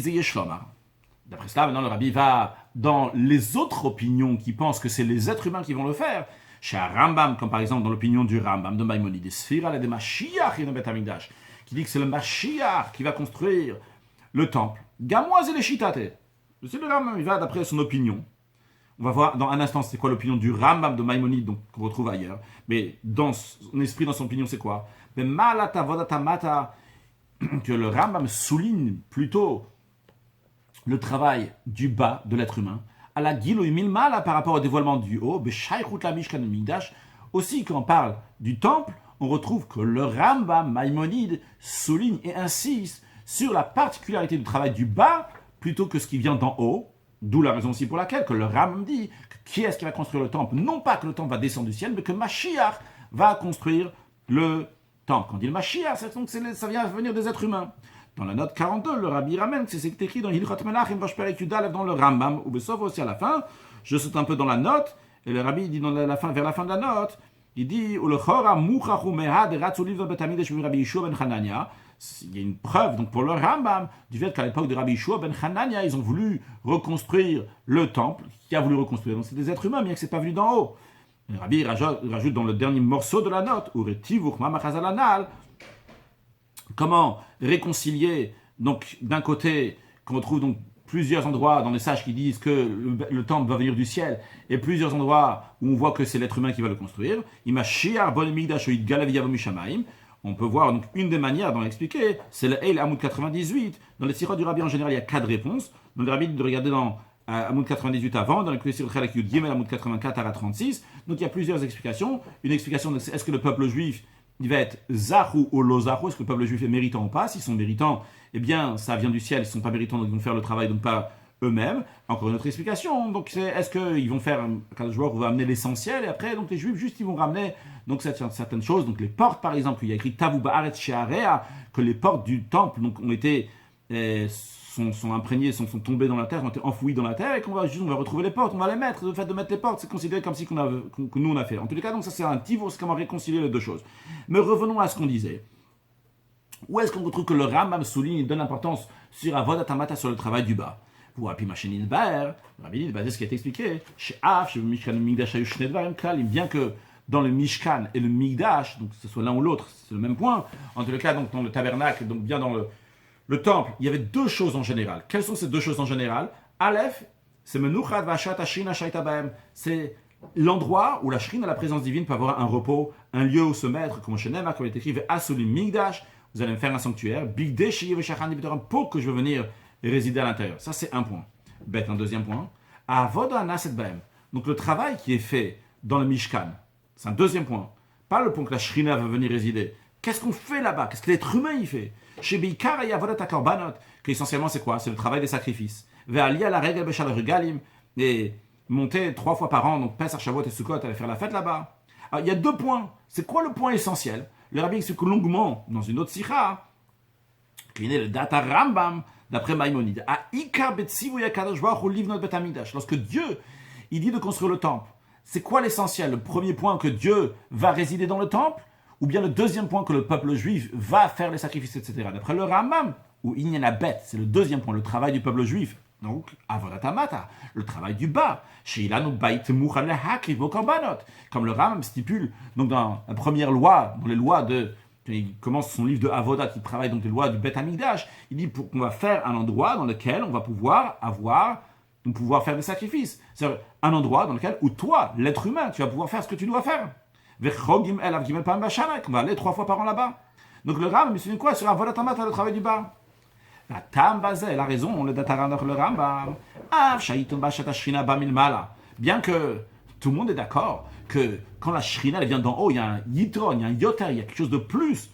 cela, maintenant le Rabbi va dans les autres opinions qui pensent que c'est les êtres humains qui vont le faire. Chez un Rambam, comme par exemple dans l'opinion du Rambam de Maïmonide, Sphira de Mashiach et de Bet Hamikdash, qui dit que c'est le Mashiach qui va construire le temple. Gamoise et les Shitate. C'est le Rambam, il va d'après son opinion. On va voir dans un instant c'est quoi l'opinion du Rambam de Maïmonide, donc qu'on retrouve ailleurs. Mais dans son esprit, dans son opinion, c'est quoi? Mais Malata Vodatamata, que le Rambam souligne plutôt le travail du bas de l'être humain, à la Giloui Milmala par rapport au dévoilement du haut, aussi quand on parle du temple, on retrouve que le Rambam Maïmonide souligne et insiste sur la particularité du travail du bas plutôt que ce qui vient d'en haut, d'où la raison aussi pour laquelle que le Rambam dit que qui est-ce qui va construire le temple, non pas que le temple va descendre du ciel, mais que Mashiach va construire le temple. Quand on dit le Mashiach, ça vient venir des êtres humains. Dans la note 42, le Rabbi ramène, c'est écrit dans Hilchot Melachim, Rosh Perek Yudalev, dans le Rambam, ou sauf aussi à la fin, je saute un peu dans la note, et le Rabbi dit vers la fin de la note, il dit, il y a une preuve donc pour le Rambam du fait qu'à l'époque de Rabbi Yeshua ben Hanania, ils ont voulu reconstruire le temple, qui a voulu reconstruire, donc c'est des êtres humains, bien que ce n'est pas venu d'en haut. Le Rabbi rajoute dans le dernier morceau de la note, comment réconcilier, donc d'un côté, qu'on retrouve donc plusieurs endroits dans les sages qui disent que le temple va venir du ciel, et plusieurs endroits où on voit que c'est l'être humain qui va le construire. On peut voir donc une des manières d'en expliquer, c'est le Eil Amoud 98. Dans les sirots du Rabbi en général, il y a 4 réponses. Dans le Rabbi de regarder dans Amoud 98 avant, dans le sirots Chalak Yud Gimel Amoud 84 à 36. Donc il y a plusieurs explications. Une explication, est-ce que le peuple juif il va être Zahou ou Lozahou, est-ce que le peuple juif est méritant ou pas? S'ils sont méritants, eh bien ça vient du ciel, ils ne sont pas méritants, donc ils vont faire le travail, donc pas eux-mêmes. Encore une autre explication, donc est-ce qu'ils vont faire, quand le joueur va amener l'essentiel, et après donc les juifs juste ils vont ramener donc certaines choses, donc les portes par exemple, il y a écrit Tavu Ba'aretz She'area, que les portes du temple donc ont été sont imprégnées, sont tombées dans la terre, ont été enfouies dans la terre, et qu'on va retrouver les portes, on va les mettre. Le fait de mettre les portes, c'est considéré comme si que nous on a fait. En tous les cas, donc ça c'est un tivou, c'est comment réconcilier les deux choses. Mais revenons à ce qu'on disait. Où est-ce qu'on retrouve que le Rambam souligne et donne l'importance sur Avodat Hamata, sur le travail du bas? Pour Api Machenil Baer, Rabbi dit, basé ce qui a été expliqué, chez Af, chez Mishkan et Migdash, bien que dans le Mishkan et le Migdash, donc que ce soit l'un ou l'autre, c'est le même point, en tout cas, donc dans le tabernacle, donc bien dans le temple, il y avait deux choses en général. Quelles sont ces deux choses en général? Aleph, c'est Menuchat Vashat Ashina Shaita Baem. C'est l'endroit où la Shrina, la présence divine, peut avoir un repos, un lieu où se mettre, comme chez Nema, comme il est écrit, Asulim Migdash, vous allez me faire un sanctuaire, pour que je veux venir résider à l'intérieur. Ça, c'est un point. Bête, un deuxième point. Avoda Naset Baem. Donc le travail qui est fait dans le Mishkan, c'est un deuxième point. Pas le point que la Shrina veut venir résider. Qu'est-ce qu'on fait là-bas? Qu'est-ce que l'être humain y fait? Chez Beikar et Avodat HaKorbanot, qu'essentiellement c'est quoi? C'est le travail des sacrifices. Ve'alia la règle Beshal Regalim, et monter 3 fois par an, donc Pesach, Shavuot et Sukkot, aller faire la fête là-bas. Alors il y a 2 points. C'est quoi le point essentiel? Le rabbi explique longuement dans une autre sikha, qui est le Data Rambam, d'après Maïmonide. Lorsque Dieu, il dit de construire le temple, c'est quoi l'essentiel? Le premier point, que Dieu va résider dans le temple, ou bien le deuxième point, que le peuple juif va faire les sacrifices, etc. D'après le Rambam, ou Inyan Bet, c'est le deuxième point, le travail du peuple juif. Donc, Avodat Hamata, le travail du bas. Comme le Rambam stipule, donc dans la première loi, dans les lois de... Il commence son livre de Avodat, qui travaille donc les lois du Bet Hamikdash. Il dit qu'on va faire un endroit dans lequel on va pouvoir faire des sacrifices. C'est un endroit dans lequel, où toi, l'être humain, tu vas pouvoir faire ce que tu dois faire. On va aller 3 fois par an là-bas. Donc le Rambam, il se dit quoi sur Avodat Hamata, le travail du bas? La Tambazé, la raison, le Dataranach, le Rambam. Bien que tout le monde est d'accord que quand la Shrina elle vient d'en haut, il y a un Yitron, il y a un Yoter, il y a quelque chose de plus.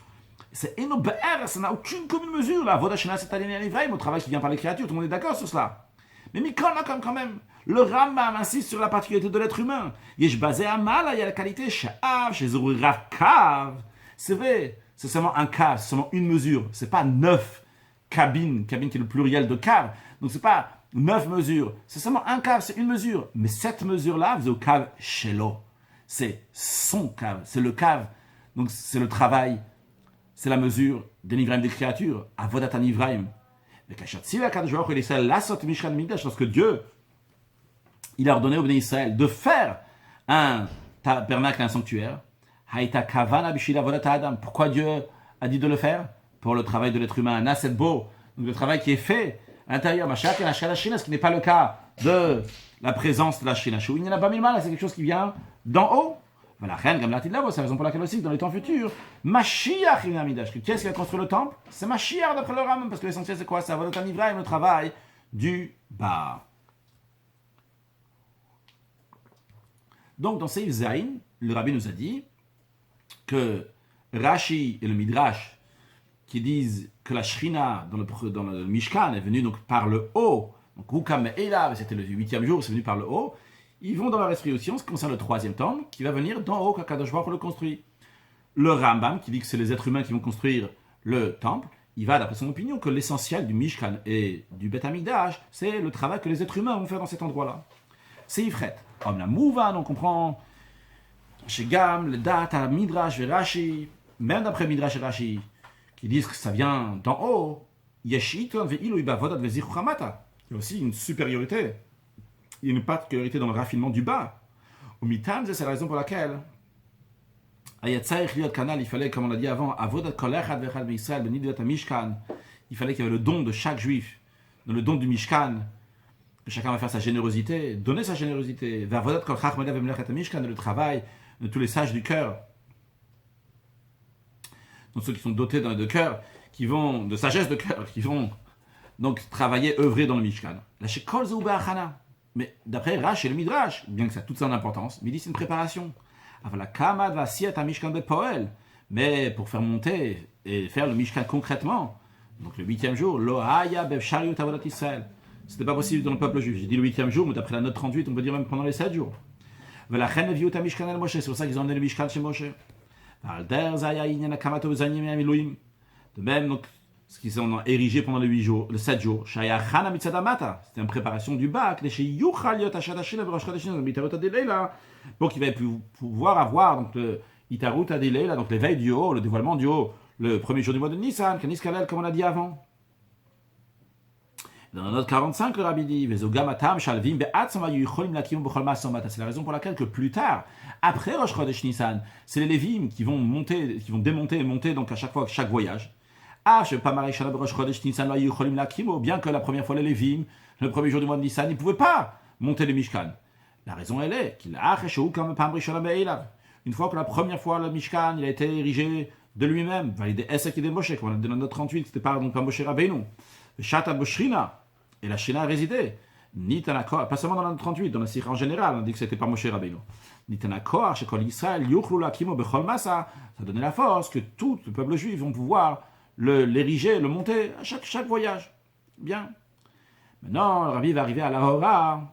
C'est Eno Be'er, ça n'a aucune commune mesure. La Voda Shrina, c'est Alien Livraim, au travail qui vient par les créatures, tout le monde est d'accord sur cela. Mais Mikol quand même, le Rambam insiste sur la particularité de l'être humain. Yesh basé à mal, il y a la qualité Sha'av, chez Rav Kav. C'est vrai, c'est seulement un cave, c'est seulement une mesure. C'est pas 9 cabines qui est le pluriel de cave. Donc c'est pas 9 mesures, c'est seulement un cave, c'est une mesure. Mais cette mesure-là, c'est au cave Shelo. C'est son cave, c'est le cave. Donc c'est le travail, c'est la mesure des Nivraim des créatures, Avodat Nivraim. Lorsque Dieu, il a ordonné au Béni Israël de faire un tabernacle, un sanctuaire, pourquoi Dieu a dit de le faire? Pour le travail de l'être humain, Naset Bo, donc le travail qui est fait à l'intérieur, ce qui n'est pas le cas de la présence de la Shrina. Il n'y en a pas mille mal, c'est quelque chose qui vient d'en haut. Voilà, c'est la raison pour laquelle aussi, dans les temps futurs, Mashiach, qui est-ce qui a construit le temple? C'est Mashiach d'après le Rambam, parce que l'essentiel c'est quoi? C'est Avodat Nivraim, le travail du bas. Donc dans Seif Zain, le Rabbi nous a dit que Rashi et le Midrash qui disent que la Shrina dans le Mishkan est venue donc par le haut, donc Hukam Elav, c'était le 8e jour, c'est venu par le haut, ils vont dans leur esprit aussi en ce qui concerne le 3e temple, qui va venir d'en haut, qu'Akadosh Baruch Hu le construit. Le Rambam, qui dit que c'est les êtres humains qui vont construire le temple, il va, d'après son opinion, que l'essentiel du Mishkan et du Bet Hamikdash, c'est le travail que les êtres humains vont faire dans cet endroit-là. C'est Ifret. Comme la Mouvan, on comprend, chez Gam, le Data, Midrash et Rashi, même d'après Midrash et Rashi, qui disent que ça vient d'en haut, il y a aussi une supériorité, il y a une particularité dans le raffinement du bas. Au mitam, c'est la raison pour laquelle il fallait, comme on l'a dit avant, il fallait qu'il y ait le don de chaque juif, dans le don du Mishkan, que chacun va faire sa générosité, donner sa générosité, le travail de tous les sages du cœur. Donc ceux qui sont dotés de cœur, de sagesse de cœur, qui vont donc travailler, œuvrer dans le Mishkan. Mais d'après Rash et le Midrash, bien que ça a toute son importance, mais il dit c'est une préparation. Mais pour faire monter et faire le Mishkan concrètement, donc le 8e jour, c'était pas possible dans le peuple juif. J'ai dit le 8e jour, mais d'après la note 38, on peut dire même pendant les 7 jours. C'est pour ça qu'ils ont emmené le Mishkan chez Moshe. De même, donc, ce qu'ils ont érigé pendant les 8 jours, les 7 jours, c'était une préparation du bac, pour qu'il va pouvoir avoir donc, le Itarut Adileila, donc l'éveil du haut, le dévoilement du haut, le premier jour du mois de Nissan, comme on l'a dit avant. Dans la note 45, le rabbi dit, c'est la raison pour laquelle que plus tard, après Rosh Chodesh Nissan, c'est les Lévim qui vont monter, qui vont démonter et monter donc à chaque fois, chaque voyage. Bien que la première fois les Lévim, le premier jour du mois de Nissan, ils ne pouvaient pas monter le Mishkan. La raison elle est qu'il a une fois que la première fois le Mishkan il a été érigé de lui-même, validé Esek et Moshe, comme on a dit dans la note 38, c'était pas donc pas Moshe Rabbeinu. Shata Boshrina, et la Shina a résidé. Nitanakor, pas seulement dans la 38, dans la Sikha en général, on dit que c'était pas Moshe Rabbeinu. Nitanakor, chez Kol Israël, Yuchlu Lakimo Bechol Masa, ça donnait la force que tout le peuple juif vont pouvoir l'ériger, le monter à chaque voyage. Bien. Maintenant, le Rabbi va arriver à la Hora,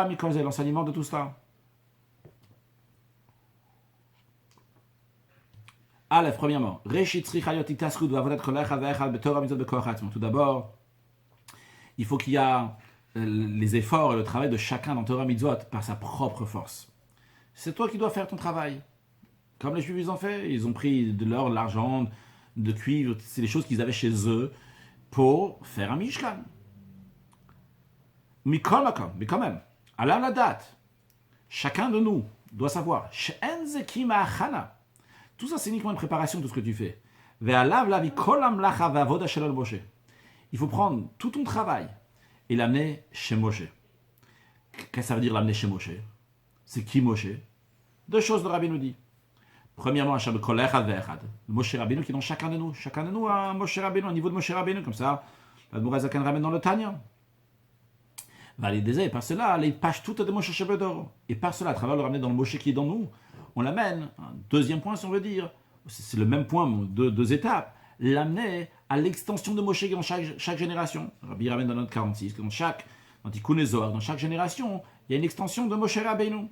Mikol, l'enseignement de tout cela. Aleph, premièrement, tout d'abord, il faut qu'il y a les efforts et le travail de chacun dans Torah Mitzvot par sa propre force. C'est toi qui dois faire ton travail. Comme les Juifs ils ont fait, ils ont pris de l'or, de l'argent, de cuivre, c'est les choses qu'ils avaient chez eux pour faire un Mishkan. Mais quand même, à la date, chacun de nous doit savoir, tout ça c'est uniquement une préparation de tout ce que tu fais. Il faut prendre tout ton travail et l'amener chez Moshe. Qu'est-ce que ça veut dire l'amener chez Moshe? C'est qui Moshe? Deux choses le Rabbi nous dit. Premièrement, le Moshe Rabbeinu qui est dans chacun de nous. Chacun de nous a un Moshe Rabbeinu, un niveau de Moshe Rabbeinu, comme ça, l'Admoura Zaken ramène dans le Tanya. Et par cela, les pages toutes de Moshe Shebedor. Et par cela, à travers le ramener dans le Moshe qui est dans nous, on l'amène. Un deuxième point, si on veut dire, c'est le même point, deux étapes. L'amener à l'extension de Moshe dans chaque génération. Rabbi ramène dans notre 46, que dans Tikkun Zohar, dans chaque génération, il y a une extension de Moshe Rabbeinu.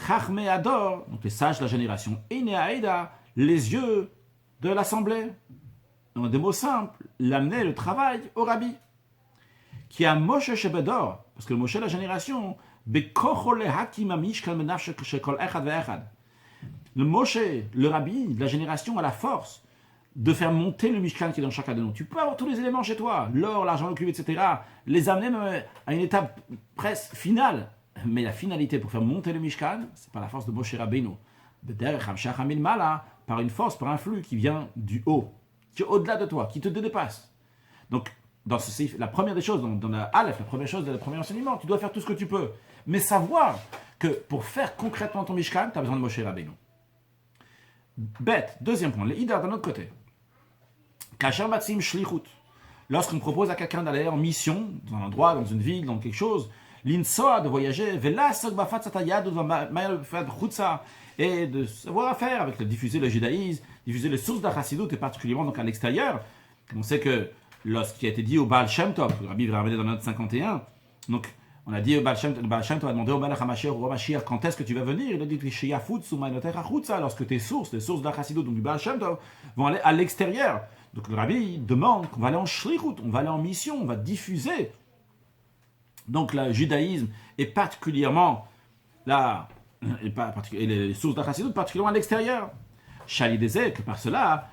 Chachmei Ador, donc les sages de la génération, Einei Aïda, les yeux de l'assemblée. Dans des mots simples, l'amener le travail au Rabbi. Qui a Moshe Shebedor, parce que le Moshe de la génération, le Moshe, le Rabbi de la génération, a la force de faire monter le Mishkan qui est dans chacun de nous. Tu peux avoir tous les éléments chez toi, l'or, l'argent, le cuivre, etc., les amener même à une étape presque finale. Mais la finalité pour faire monter le Mishkan, c'est par la force de Moshe Rabbeinu. Par une force, par un flux qui vient du haut, qui est au-delà de toi, qui te dépasse. Donc, dans la première des choses, dans la Aleph, la première chose, le premier enseignement, tu dois faire tout ce que tu peux. Mais savoir que pour faire concrètement ton Mishkan, tu as besoin de Moshe Rabbeinu. Bête, deuxième point, les Idar d'un autre côté. Kasher Matsim Shlichut. Lorsqu'on propose à quelqu'un d'aller en mission, dans un endroit, dans une ville, dans quelque chose, l'insoa de voyager, et de savoir faire avec diffuser le judaïsme, diffuser les sources d'Achassidut, et particulièrement donc à l'extérieur. On sait que lorsqu'il a été dit au Baal Shem Tov, le Rabbi va ramener dans notre 51, donc on a dit au Baal Shem Tov, a demandé au Baal HaMashiach, au Roi Mashiach, quand est-ce que tu vas venir? Il a dit lorsque tes sources, les sources d'Achassidut, donc du Baal Shem Tov, vont aller à l'extérieur. Donc le Rabbi demande qu'on va aller en shlichut, on va aller en mission, on va diffuser donc le judaïsme et particulièrement les sources d'Achassidut, particulièrement à l'extérieur. Que par cela,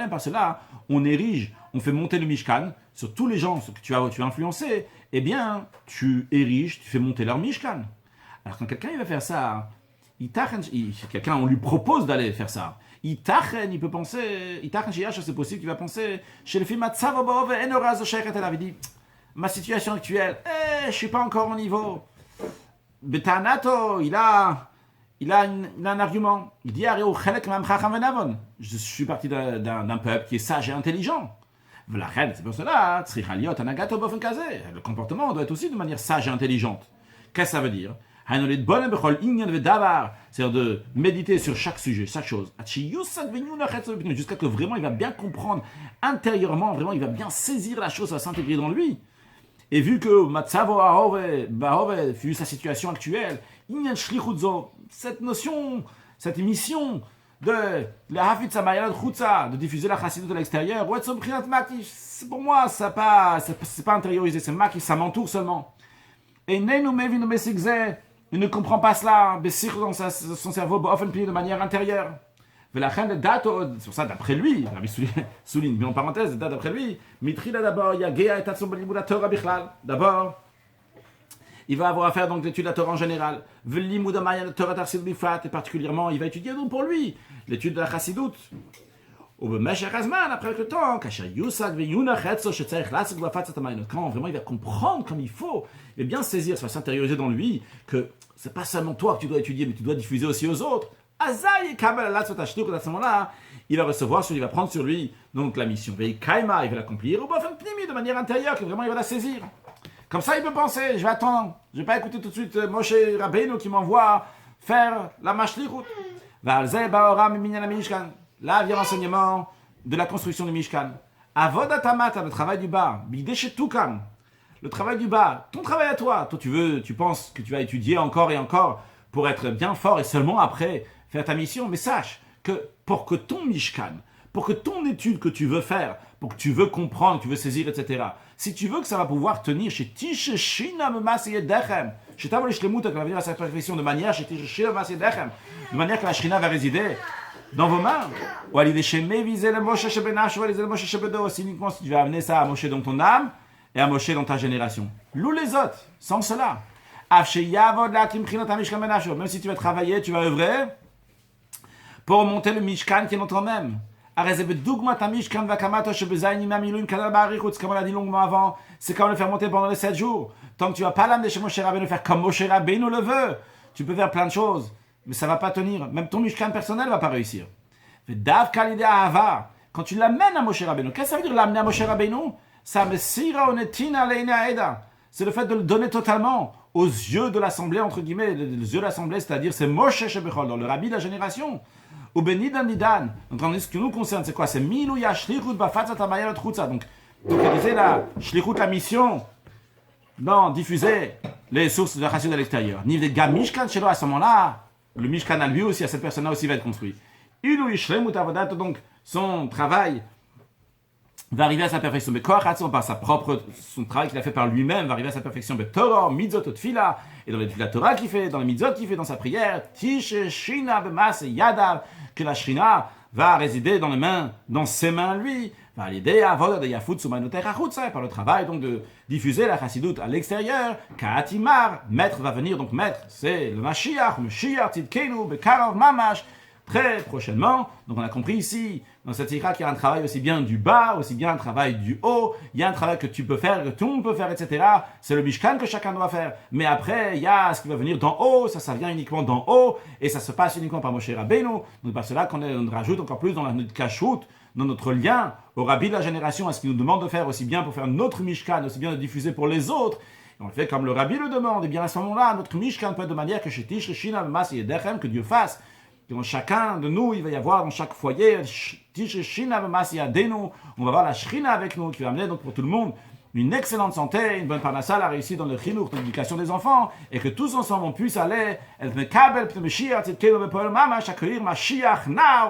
par cela, on érige, on fait monter le Mishkan sur tous les gens que tu as influencés, eh bien, tu ériges, tu fais monter leur Mishkan. Alors quand quelqu'un il va faire ça, quelqu'un on lui propose d'aller faire ça, il peut penser, c'est possible qu'il va penser, chez le film il dit, ma situation actuelle, je suis pas encore au niveau. Betanato, il a un argument. Il dit je suis parti d'un peuple qui est sage et intelligent. C'est pour cela, le comportement doit être aussi de manière sage et intelligente. Qu'est-ce que ça veut dire? C'est-à-dire de méditer sur chaque sujet, chaque chose. Jusqu'à ce que vraiment il va bien comprendre intérieurement, vraiment il va bien saisir la chose, ça va s'intégrer dans lui. Et vu que vu sa situation actuelle, cette notion, cette mission de diffuser la chassidut de l'extérieur, pour moi, c'est pas intériorisé, c'est ma qui ça m'entoure seulement. Et il ne comprend pas cela, dans son cerveau, de manière intérieure. C'est pour ça, d'après lui, Rabbi souligne, mais en parenthèse, d'après lui, Mitrila d'abord, Yagea et Tatsum Limud Torah Bichlal. D'abord, il va avoir à faire donc l'étude de la Torah en général. Velimud Maya Torah Tarsil Bifat, et particulièrement, il va étudier donc pour lui l'étude de la Chassidut. Ou Bemeshech Hazman, après le temps, Kasher Yusak Veyuna Chetzo Shetzerich Lasik Vafatzat Amayinot. Quand vraiment il va comprendre comme il faut, et bien saisir, ça va s'intérioriser dans lui que c'est pas seulement toi que tu dois étudier, mais tu dois diffuser aussi aux autres. Azaï Kabel Lat Sotashtuk, à ce moment-là, il va recevoir il va prendre sur lui donc la mission. Veikaima, il va l'accomplir, ou Bafan Pnimi, de manière intérieure, que vraiment il va la saisir. Comme ça, il peut penser, je vais attendre, je vais pas écouter tout de suite Moshe Rabbeinu qui m'envoie faire la Mashlichut. Valzeh Baoram Minyan Mishkan. Là vient l'enseignement de la construction du Mishkan. Avodatamata, le travail du bas. Bideshetukam, le travail du bas. Ton travail à toi. Toi, tu penses que tu vas étudier encore et encore pour être bien fort et seulement après faire ta mission. Mais sache que pour que ton Mishkan, pour que ton étude que tu veux faire, pour que tu veux comprendre, que tu veux saisir, etc., si tu veux que ça va pouvoir tenir chez Tisheshina Memasiyedechem, chez Tavol Shlemut, qui va venir à sa perfection de manière chez Tisheshina Memasiyedechem, de manière que la Shrina va résider dans vos mains. Ou aller chez Mévisé le Moshe Shebenash, ou aller le Moshe Shebedo, uniquement si tu vas amener ça à Moshe dans ton âme et à Moshe dans ta génération. Lou les autres, sans cela. Même si tu vas travailler, tu vas œuvrer pour monter le Mishkan qui est dans toi-même. Comme on l'a dit longuement avant, c'est comme le faire monter pendant les 7 jours. Tant que tu vas pas l'amener chez Moshe Rabbeinu, faire comme Moshe Rabbeinu le veut, tu peux faire plein de choses, mais ça va pas tenir. Même ton Mishkan personnel va pas réussir. Quand tu l'amènes à Moshe Rabbeinu, qu'est-ce que ça veut dire l'amener à Moshe Rabbeinu? C'est le fait de le donner totalement aux yeux de l'assemblée, entre guillemets, les yeux de l'assemblée, c'est-à-dire c'est Moshe Shebechol, dans le rabbi de la génération. Ou Benidan Nidan. Donc, ce qui nous concerne, c'est quoi? C'est Milou Yashlichut Bafatzat Amayalot Chutza. Donc, il disait la Shlichut, la mission, non, diffuser les sources de la Chassidut à l'extérieur. Ni de Mishkan Shelo, à ce moment-là, le Mishkan à lui aussi, à cette personne-là aussi va être construit. Ilou Yishlemut Avodat, donc, son travail va arriver à sa perfection. Mais Koachatson, par son travail qu'il a fait par lui-même, va arriver à sa perfection. Mais Torah, Mitzot, Tfila, et dans la Torah qu'il fait, dans les Mitzot qu'il fait, dans sa prière, Tish, Shina, Bemas, Yadav, que la Shrina va résider dans les mains, dans ses mains, lui, va l'aider à voler de Yafut, Soumanoter, Achutsa, par le travail, donc, de diffuser la Chassidut à l'extérieur. Kaatimar, maître va venir, donc maître, c'est le Mashiach, Tidkenu, Bekarov, Mamash, très prochainement. Donc on a compris ici, dans cette sikha, qu'il y a un travail aussi bien du bas, aussi bien un travail du haut, il y a un travail que tu peux faire, que tout le monde peut faire, etc. C'est le Mishkan que chacun doit faire. Mais après, il y a ce qui va venir d'en haut, ça vient uniquement d'en haut, et ça se passe uniquement par Moshe Rabbeinu. Donc par cela qu'on rajoute encore plus dans notre kashrut, dans notre lien au Rabbi de la génération, à ce qu'il nous demande de faire aussi bien pour faire notre Mishkan, aussi bien de diffuser pour les autres. Et on le fait comme le Rabbi le demande, et bien à ce moment-là, notre Mishkan peut être de manière que chez Tish, Shina, Mas, Yedechem, que Dieu fasse. Dans chacun de nous, il va y avoir dans chaque foyer, on va voir la Shrina avec nous, qui va amener donc pour tout le monde une excellente santé, une bonne parnassa, la réussite dans le chinuch, dans l'éducation des enfants, et que tous ensemble on puisse aller, accueillir Mashiach now.